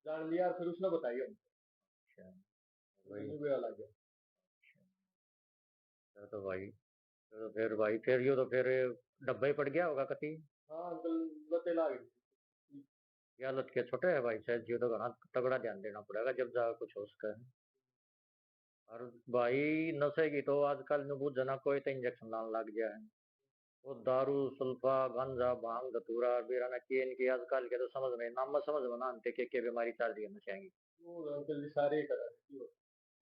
जान लिया फिर उसने बताई हमको, अच्छा भाई। उसने बेड़ा लग गया। तो भाई तो फिर भाई फिर यो तो फिर डब्बा ही पड़ गया होगा कति। हाँ अंकल लते ला गई। या लत के छोटे है भाई, शायद जियो तो घना तगड़ा ध्यान देना पड़ेगा जब जा कुछ हो सके। और भाई नशे की तो आजकल में बहुत जना कोई तो इंजेक्शन लाने लग गया है। वो दारू सुल्फा गांजा भांग धतूरा बीराना की इनकी आजकल के तो समझ में नाम में समझ में ना आते के बीमारी चाल रही है नशे की। वो अंकल जी सारे ही करा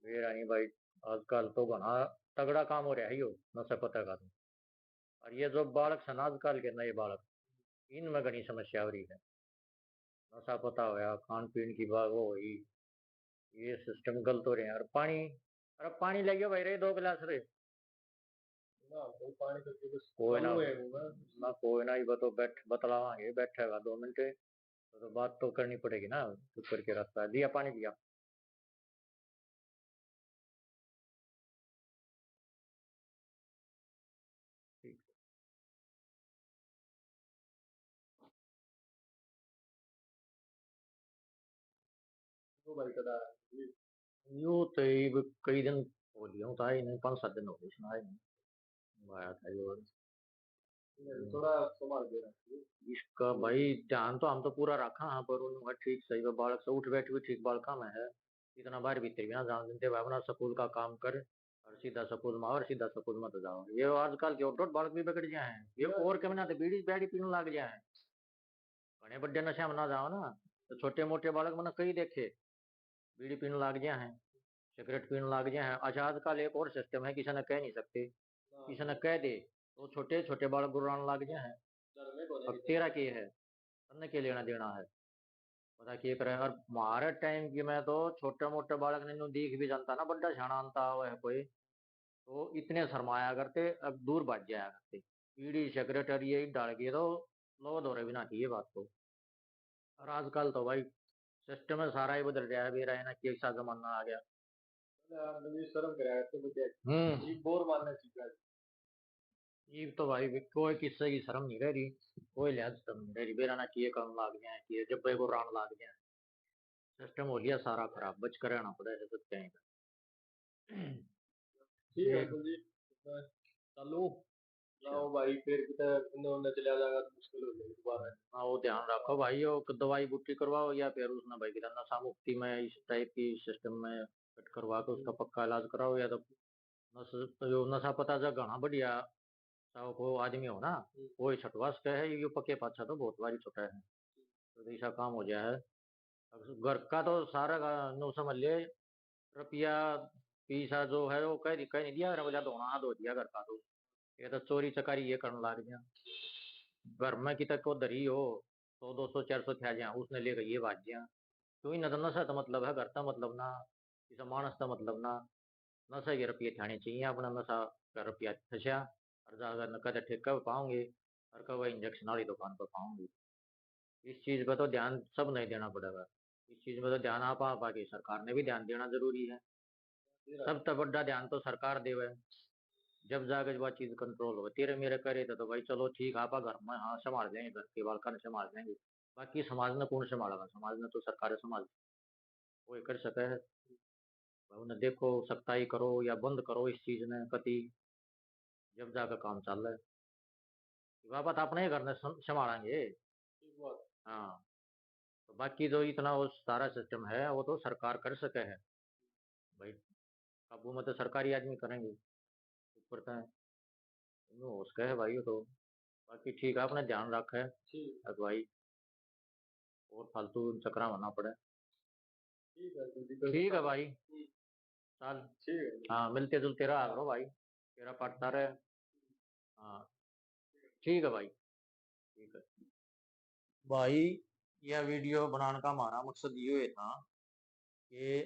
बीरानी भाई आजकल तो घना तगड़ा काम हो रहा है यो नशा पता का तो। और ये जो बालक सन आजकल के नए बालक, इनमें घनी समस्या हो रही है। नशा पता होया खान पीन की बात वो हुई, ये सिस्टम गलत हो रहे हैं। और पानी, अरे पानी ले गयो भाई रे 2 गिलास रे। ना, कोई पानी करके बस कोई ना, चालू है वो ना कोई ना, ये तो बतलावांगे बैठेगा 2 मिनट तो बात तो करनी पड़ेगी ना। चुप करके रखता है, दिया पानी दिया। ठीक। वो भाई कदा यूं तो ये कई दिन हो लिया हूँ, तो आई नहीं 5-7 दिन हो गए इसमें आई नहीं आया था ये। थोड़ा संभाल के रखिए। इसका भाई ध्यान तो हम तो पूरा रखा हाँ, पर उन्होंने ठीक सही है, बालक से उठ बैठ भी ठीक बालका में है। इतना बाहर भीतर भी ना जान देते भाई, अपना स्कूल का काम कर और सीधा स्कूल में और सीधा स्कूल में तो जाओ। ये आजकल के ऑटो बालक भी बिगड़ गए हैं, ये और कम ना बीड़ी बैड़ी पीने लग गया है। बड़े बड़े नशा में ना जाओ ना, तो छोटे मोटे बालक मैंने कई देखे बीड़ी पीने लग गया है, सिगरेट पीने लग गया है। अच्छा आजकल एक और सिस्टम है, किसी ने कह नहीं सकते, किसी ने कह दे तो छोटे छोटे बालक गुर्राने लग गया है। अब तेरा के है, तन्ने के लेना देना है, पता क्या करे। और हमारे टाइम की में तो छोटे मोटे बालक ने यूं देख भी जानता ना, बड़ा शाना अंता हुआ है कोई तो इतने शर्माया करते, अब दूर भाग जाया करते। बीड़ी सिगरेट और ये डाल के तो लो दौरे बिना की ये बात तो। और आजकल तो भाई सिस्टम में सारा ही बदल गया है, बेरा है ना कि ऐसा जमाना आ गया। नबी शर्म कराया तो बच्चे हम्म। ये बोर मारना सीखा है। ये तो भाई कोई किस्से की शर्म नहीं रह रही, कोई लिहाज शर्म नहीं रह रही, बेरा ना किए काम लाग गया है, किए जब को रान लाग गया है। सिस्टम हो लिया सारा खराब, बच कर रहना पड़ा है सब कहीं ठीक है अंकल जी, चलो लाओ भाई फिर कितना उन्होंने चला जाएगा तो मुश्किल हो जाएगी दोबारा। हाँ वो ध्यान रखो भाई, वो दवाई बूटी करवाओ या फिर उसने भाई किधर नशा मुक्ति में इस टाइप की सिस्टम में फिट करवा के उसका पक्का इलाज कराओ। या तो जो नशा पता जो घना बढ़िया सा को आदमी हो ना, वो छटवास का है, ये पक्के पाछा तो बहुत बारी छोटा है, तो ऐसा काम हो जाए। घर का तो सारा नो समझ ले, रुपया पैसा जो है वो कह नहीं दिया, वजह धोना धो दिया घर का। तो ये तो चोरी चकारी ये करने लग गया। घर में की तक को दरी हो 100 200 400 थया जा, उसने ले गई ये बाजियां। क्यों न तो नशा तो मतलब है घर का मतलब ना, किसी मानस का मतलब ना। नशा के रुपये थाने चाहिए अपना, नशा का रुपया फंसा और जाकर न कदे ठेका पे पाऊंगे और कब इंजेक्शन वाली दुकान पर पाऊंगी। इस चीज पर तो ध्यान सब नहीं देना पड़ेगा, इस चीज में तो ध्यान आप की सरकार ने भी ध्यान देना जरूरी है। सब तो बड़ा ध्यान तो सरकार देवे, जब जाकर वह चीज कंट्रोल हो। तेरे मेरे करे तो भाई चलो ठीक आपा घर में हाँ संभाल लेंगे, घर के बालका संभाल लेंगे, बाकी समाज ने कौन संभालेगा, समाज ने तो सरकार संभाल वो कर सके है। उन्हें देखो सख्ताई करो या बंद करो इस चीज ने कति, जब जाकर काम चल रहा है वापस अपने ही घर में संभालेंगे। हाँ तो बाकी जो इतना वो सारा सिस्टम है वो तो सरकार कर सके है भाई, काबू में तो सरकारी आदमी करेंगे ऊपर का है, हो सके है भाई। वो तो बाकी ठीक है, अपना ध्यान रखा है भाई, और फालतू चक्रा होना पड़े। ठीक है भाई, चल हाँ मिलते जुलते रहा करो भाई, तेरा पड़ता रहे। हाँ ठीक है भाई, ठीक है भाई। यह वीडियो बनाने का हमारा मकसद ये था कि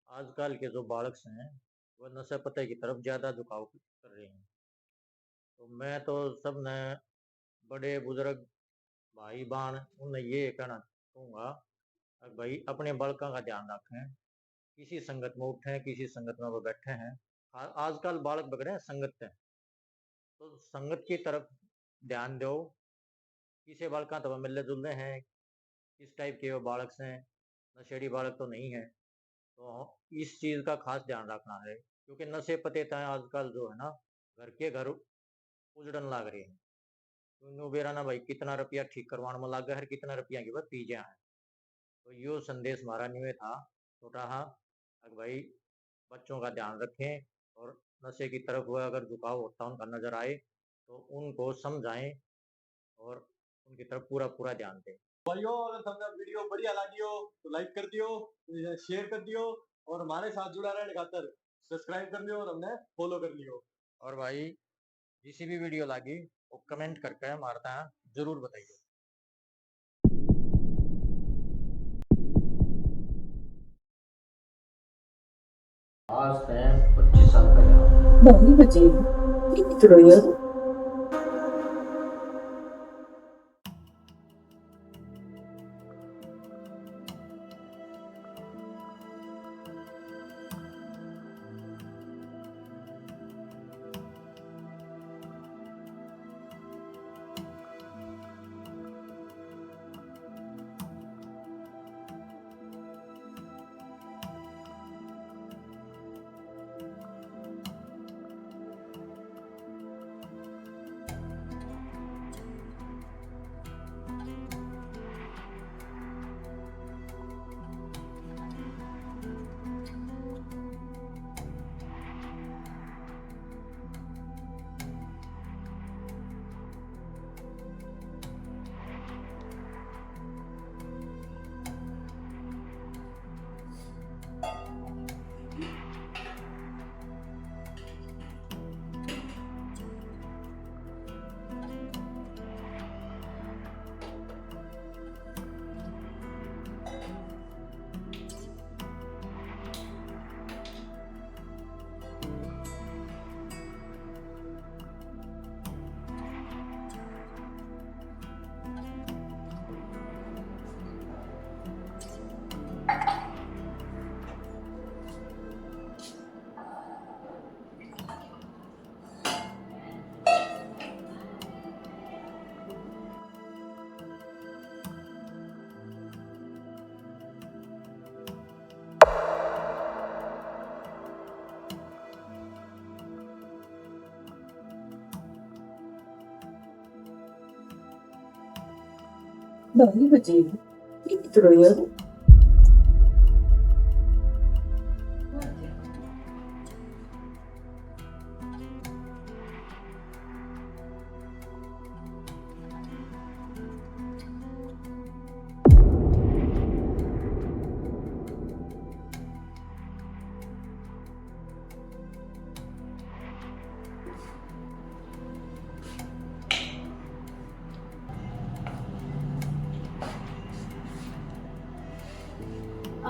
आजकल के जो बालक हैं वो नशे पते की तरफ ज्यादा झुकाव कर रहे हैं। तो मैं तो सब ने बड़े बुजुर्ग भाई बहन उन्हें ये कहना कहूँगा भाई अपने बालकों का ध्यान रखें, किसी संगत में उठे, किसी संगत में वो बैठे हैं। आजकल बालक बगड़े हैं संगत से, तो संगत की तरफ ध्यान दो। किसी बालक तो मिलने जुलने हैं, किस टाइप के वो बालक हैं, नशेड़ी बालक तो नहीं है। तो इस चीज़ का खास ध्यान रखना है, क्योंकि नशे पते हैं आजकल जो है ना, घर के घर उजड़न लाग रहे हैं। तो बेरा ना भाई कितना रुपया ठीक करवाने में लग गया है, कितना रुपया के बाद पी जाए है। तो यो संदेश हमारा न्यू था छोटा हाँ, भाई बच्चों का ध्यान रखें, और नशे की तरफ हुआ अगर झुकाव होता उनका नजर आए तो उनको समझाएं और उनकी तरफ पूरा पूरा ध्यान दें। भाइयों, अगर तुमने वीडियो बढ़िया लगी हो तो लाइक कर दियो, शेयर कर दियो, और हमारे साथ जुड़ा रहने खातर सब्सक्राइब कर लियो और हमने फॉलो कर लियो। और भाई जिसी भी वीडियो लगी वो कमेंट करके हमारे जरूर बताइए। आज से 25 साल पहले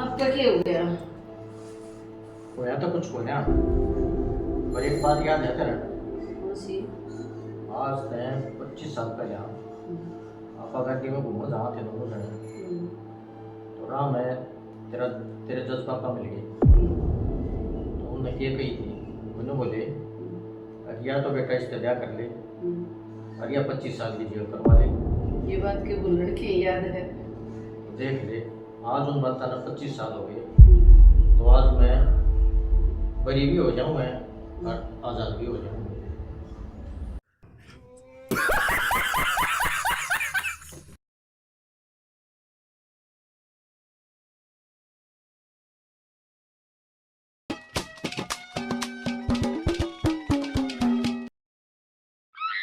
आपका क्या हो गया? होया तो कुछ हो ना, पर एक बात याद है तेरा, कौन सी? आज से 25 साल पहले आप अगर में घूमो जहाँ थे दोनों जने, तो राह में तेरे जज पापा मिल गए। तो उन्होंने ये कही थी, उन्होंने बोले या तो बेटा इससे ब्याह कर ले, और या 25 साल की जेल करवा ले। ये बात के वो लड़की याद है? देख ले, आज उन बात 25 साल हो गए, तो आज मैं बरी भी हो जाऊँ मैं, और आज़ाद भी हो जाऊँ।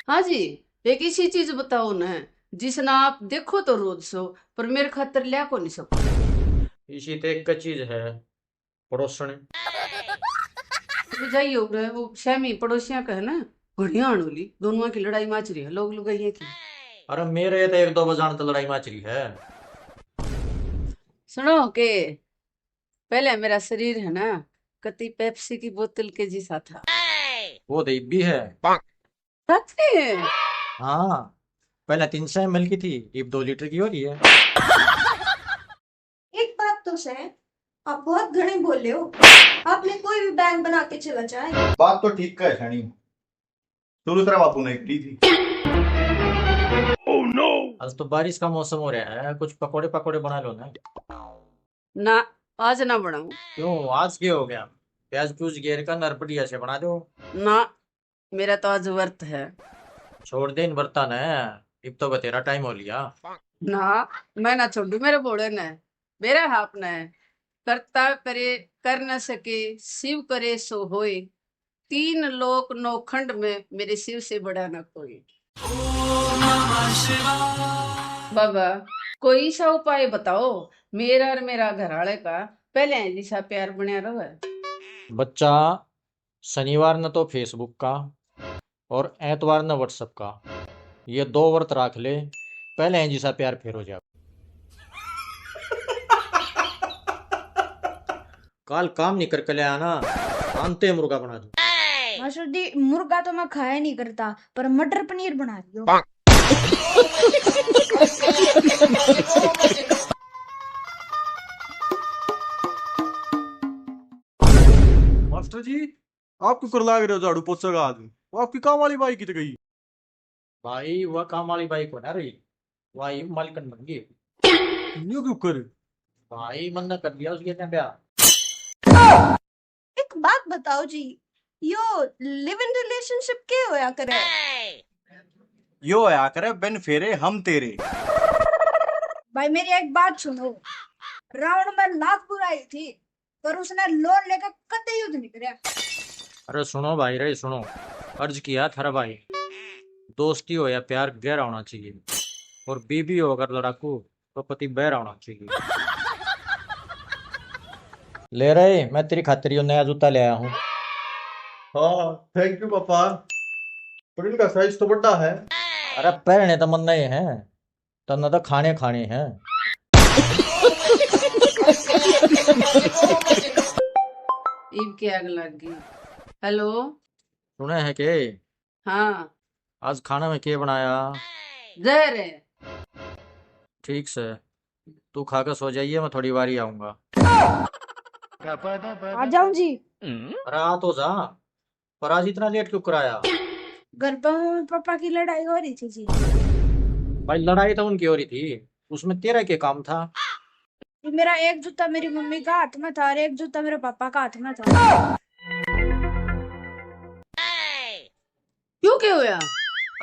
हाँ जी, एक ऐसी चीज बताओ ना जिसना आप देखो तो रोज सो, पर मेरे खातर लिया को नहीं सको। इसी तो एक चीज है, पड़ोसने। जाइयो वो सहमी पड़ोसियां का है ना, बढ़िया अणुली दोनों की लड़ाई माच रही है लोग लुगाइया की। अरे मेरे तो 1-2 बजान तो लड़ाई माच रही है। सुनो के पहले मेरा शरीर है ना कति पेप्सी की बोतल के जैसा था। वो तो भी है। सच में? हाँ, पहले 300 ml की थी, अब 2 लीटर की हो रही है। से आप बहुत घने बोले हो। आपने कोई भी बैंक बना के चला जाए। बात तो ठीक है शानी, शुरू तरह बापू ने की थी। आज तो बारिश का मौसम हो रहा है, कुछ पकोड़े पकोड़े बना लो ना। ना, आज ना बनाऊं। क्यों, आज क्या हो गया? प्याज पूज घेर कर नरपटिया से बना दो। ना, मेरा तो आज व्रत है। छोड़ दे इन बर्तन है, अब तो बतेरा टाइम हो लिया। ना, मैं ना छोड़ू मेरे बोले ने। मेरा हाथ ने करता करे कर न सके, शिव करे सो होए। तीन लोक नौखंड में मेरे शिव से बड़ा न कोई। बाबा, कोई सा उपाय बताओ, मेरा और मेरा घरवाले का पहले जैसा प्यार बना रहे। बच्चा, शनिवार न तो फेसबुक का और एतवार न व्हाट्सएप का, ये 2 व्रत रख ले, पहले हैं जैसा प्यार फिर हो जाए। काल काम नहीं करके ले आना, आनते मुर्गा बना दो। मास्टर जी, मुर्गा तो मैं खाया नहीं करता, पर मटर पनीर बना दियो। मास्टर जी, आप क्यों कर लाग रहे हो झाड़ू पोछा का आदमी? वो आपकी काम वाली बाई कित गई? भाई वह काम वाली बाई को ना रही, वही मालकन बन गई। यूं क्यों कर? भाई मन न कर दिया उसके ने ब्याह। एक बात बताओ जी, यो लिव इन रिलेशनशिप के होया करे? यो आया करे बिन फेरे हम तेरे। भाई मेरी एक बात सुनो, रावण में लाख बुराई थी, पर उसने लोन लेकर कतई युद्ध नहीं कराया। अरे सुनो भाई रे सुनो, अर्ज किया थारा भाई, दोस्ती हो या प्यार गहरा होना चाहिए, और बीबी हो अगर लड़ाकू तो पति बहरा होना चाहिए। ले रहे, मैं तेरी खातिर यो नया जूता ले आया हूँ। हाँ थैंक यू पापा, पर इनका साइज तो बड़ा है। अरे पहने तो मन नहीं है, तन्ना तो खाने खाने हैं। ईब के आग लग गई। हेलो। सुने हैं के हाँ, आज खाना में क्या बनाया? जहर है। ठीक से, तू खाकर सो जाइए, मैं थोड़ी बारी आऊंगा। आ जाऊं जी। अरे आ तो जा, पर आज इतना लेट क्यों कराया? घर पर मम्मी पापा की लड़ाई हो रही थी जी। भाई लड़ाई तो उनकी हो रही थी, उसमें तेरा क्या काम था? मेरा एक जूता मेरी मम्मी का हाथ में था और एक जूता मेरे पापा का हाथ में था। क्यों क्या हुआ?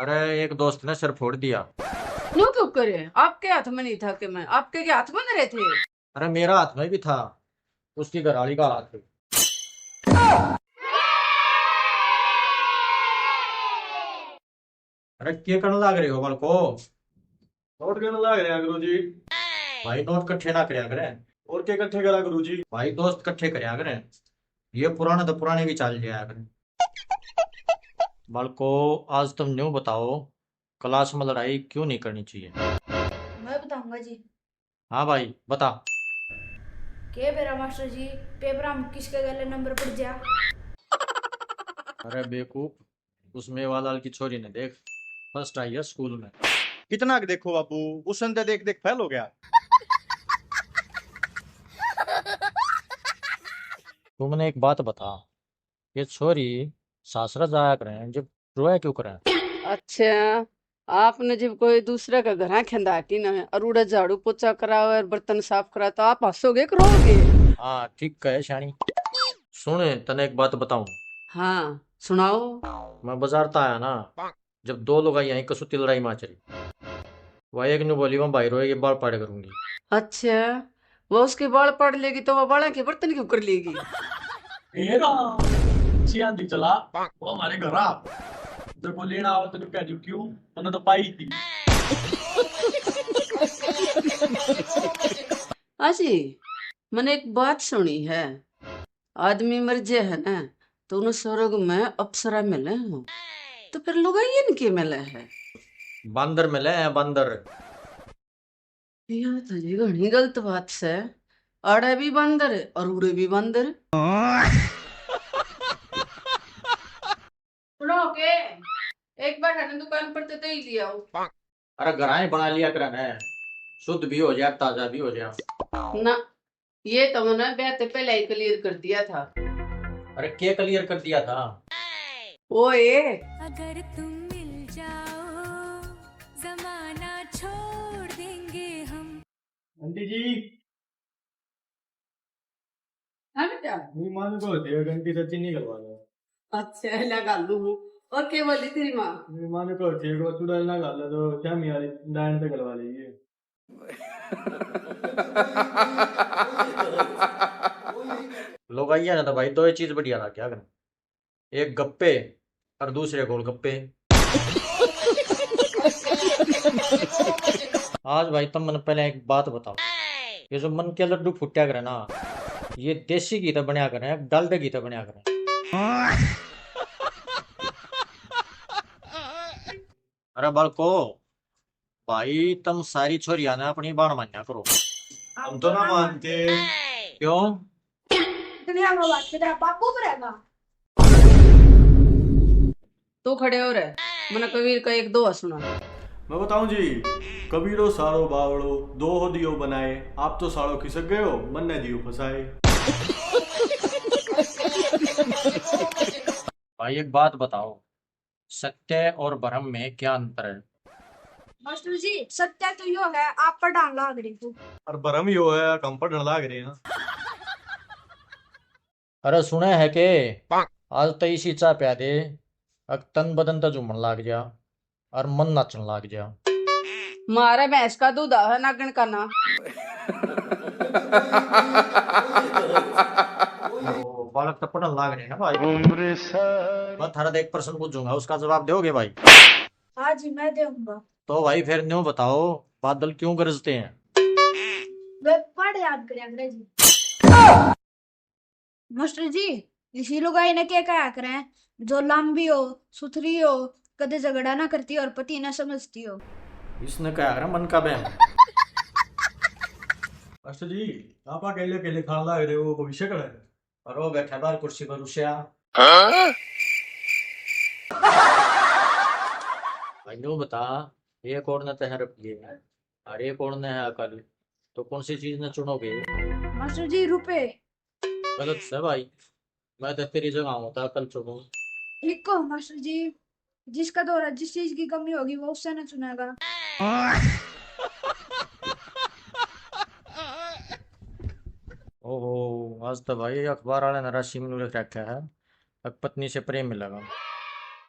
अरे एक दोस्त ने सिर फोड़ दिया। क्यों क्यों करे? आपके हाथ में नहीं था कि मैं आपके के हाथ में न रहे थे? अरे मेरा हाथ में भी था, उसकी घरवाली का हाथ। अरे क्या करने लग रहे हो बलको? नोट करने लाग रहे हैं गुरुजी। भाई नोट इकट्ठे ना करया करें, और क्या इकट्ठे करा गुरुजी? भाई दोस्त इकट्ठे करया करें, ये पुराने तो पुराने भी चल जाया करें। बलको आज तुम न्यू बताओ, क्लास में लड़ाई क्यों नहीं करनी चाहिए? मैं बताऊंगा जी। हाँ भाई बता। के बेरा मास्टर जी, पेपर में किसके गले नंबर पड़ जा? अरे बेवकूफ, उस मेवालाल की छोरी ने देख, फर्स्ट आई है स्कूल में। कितना के देखो बापू, उसन ते देख देख फैल हो गया। तुमने एक बात बता, ये छोरी सासरा जाया करें जब रोया क्यों करें? अच्छा, आपने जब कोई दूसरे का घर खंदाटी ना और उड़ा झाड़ू पोछा कराओ और बर्तन साफ करा तो आप हंसोगे करोगे? हाँ ठीक कहे शानी। सुन तने एक बात बताऊं, हाँ सुनाओ। मैं बाजार ता आया ना, जब 2 लोग आई यहीं कसुती लड़ाई माचरी, वह एक ने बोली मैं भाई रोएगी बाल पाड़े करूंगी। अच्छा, वो उसके बाल पड़ लेगी तो वो बाला के बर्तन क्यों कर लेगी? आंधी चला वो हमारे घर आ, तेरे को लेना हो तेरे कह दू क्यों, मैंने तो पाई थी। आजी, मैंने एक बात सुनी है, आदमी मर जाए है ना तो उन्हें स्वर्ग में अप्सरा मिले हैं, तो फिर लोग इनके मिले हैं। बंदर मिले हैं बंदर। यह तो जी घनी गलत बात से, आड़े भी बंदर और उड़े भी बंदर। सुनो के, एक बार है ना दुकान पर तो ही लिया हो। अरे घराएं बना लिया कर, शुद्ध भी हो जाए ताजा भी हो जाए। ना, ये तो मैंने ब्याह से पहले ही क्लियर कर दिया था। अरे क्या क्लियर कर दिया था? ओए अगर तुम मिल जाओ जमाना छोड़ देंगे हम। आंटी जी हाँ बेटा। मेहमान को होती है घंटी से चीनी करवा दो। अच्छा लगा लू। और क्या बोली तेरी माँ? मेहमान को होती है को चूड़ा ना गाल तो क्या मियारी डायन पे करवा लीजिए। लोग आइए ना तो भाई दो ही चीज बढ़िया था, क्या करें? एक गप्पे और दूसरे गोलगप्पे। आज भाई तुम मन पहले एक बात बताओ, ये जो मन के लड्डू फुट्या करे ना, ये देसी घी तो बनया करें डालडा घी तो बनया करें। अरे बालको भाई तुम सारी छोरिया ने अपनी बाण मान्या करो। हम तो ना मानते। क्यों? दुनिया में बात तेरा बापू करेगा। तू खड़े हो रहे, मैंने कबीर का एक दोहा सुना। मैं बताऊं जी, कबीरो सारो बावड़ो दो हो दियो बनाए, आप तो साड़ो खिसक गए हो मन ने दियो फसाए। भाई एक बात बताओ, सत्य और भ्रम में क्या अंतर है? मास्टर जी सत्य तो यो है आप पर डाल लाग रही तू। और भरम ही हो है कम पर डर लाग रहे हैं। अरे सुने है के आज तो इसी चा प्या दे, अब तन बदन तो झूमन लाग जा और मन नाचन लाग जा। मारा भैंस का दूध है नागन का ना। ओ, बालक तो पढ़न लाग रहे हैं ना भाई। मैं थारा एक प्रश्न पूछूंगा, उसका जवाब दोगे भाई? हाँ जी मैं दूंगा। तो भाई फिर न्यू बताओ, बादल क्यों गरजते हैं? वे पढ़ याद करें अंग्रेजी। मास्टर जी इसी लुगाई ने क्या कहा करें, जो लंबी हो सुथरी हो कदे झगड़ा ना करती और पति ना समझती हो। इसने क्या करा मन का बहम। मास्टर जी आप अकेले अकेले खाना ला रहे हो भविष्य का है। और वो बैठा बार कुर्सी पर रुसिया। भाई न्यू बता, एक और ने तह रख लिए और एक और ने है अकल, तो कौन सी चीज ने चुनोगे? मास्टर जी रुपए। गलत है भाई, मैं तो तेरी जगह होता अकल चुनूं। ठीक हो मास्टर जी, जिसका दौरा जिस चीज की कमी होगी वो उससे ना चुनेगा। ओहो आज तो भाई अखबार वाले ने राशि में लिख रखा है अब पत्नी से प्रेम मिलेगा,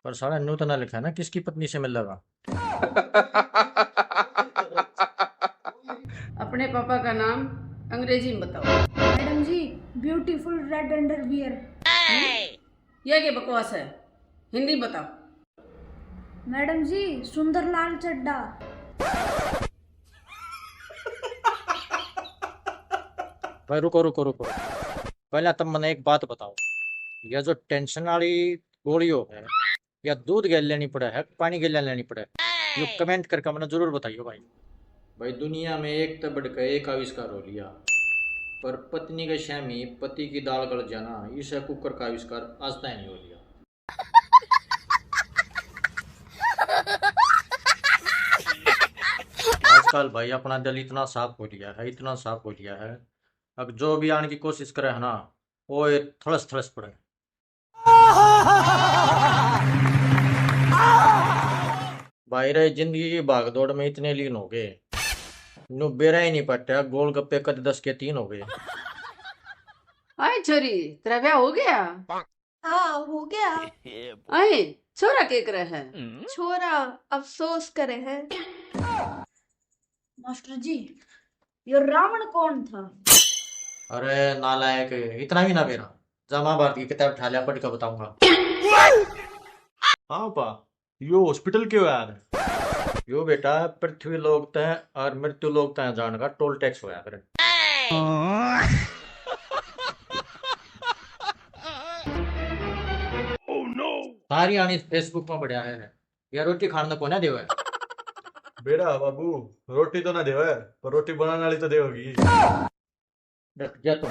पर सारा न्यू तो ना लिखा है ना किसकी पत्नी से मिलेगा। अपने पापा का नाम अंग्रेजी में बताओ। मैडम जी ब्यूटीफुल रेड अंडरवियर। यह क्या बकवास है, हिंदी बताओ। मैडम जी सुंदर लाल चड्डा। भाई रुको रुको रुको, पहले तुम मैंने एक बात बताओ, यह जो टेंशन वाली गोलियों है या दूध गैल लेनी पड़े है पानी गैल लेनी पड़े, ये कमेंट करके मैंने जरूर बताइए भाई। भाई दुनिया में एक तो बढ़कर एक आविष्कार हो लिया, पर पत्नी के शामी पति की दाल गल जाना इस कुकर का आविष्कार आज तक नहीं हो लिया। आजकल भाई अपना दिल इतना साफ हो लिया है, इतना साफ हो लिया है, अब जो भी आने की कोशिश करे है ना वो ये थड़स थड़स पड़े। भाई रे जिंदगी की भागदौड़ में इतने लीन हो गए, नु बेरा ही नहीं पट्टा, गोलगप्पे कद 10 के 3 हो गए। आए छोरी तेरा ब्याह हो गया? हाँ हो गया। आए छोरा के करे है? छोरा अफसोस करे है। मास्टर जी ये रावण कौन था? अरे नालायक, इतना भी ना बेरा, जा महाभारत की किताब उठा लिया पढ़ के बताऊंगा। हाँ पा यो हॉस्पिटल क्यों यार? यो बेटा पृथ्वी लोक तय और मृत्यु लोक तय जाने का टोल टैक्स होया करे। सारी आनी फेसबुक में बढ़िया है, या रोटी खाने को ना देवे। बेड़ा बाबू रोटी तो ना देवे पर रोटी बनाने वाली तो देवगी। डट जा तुम।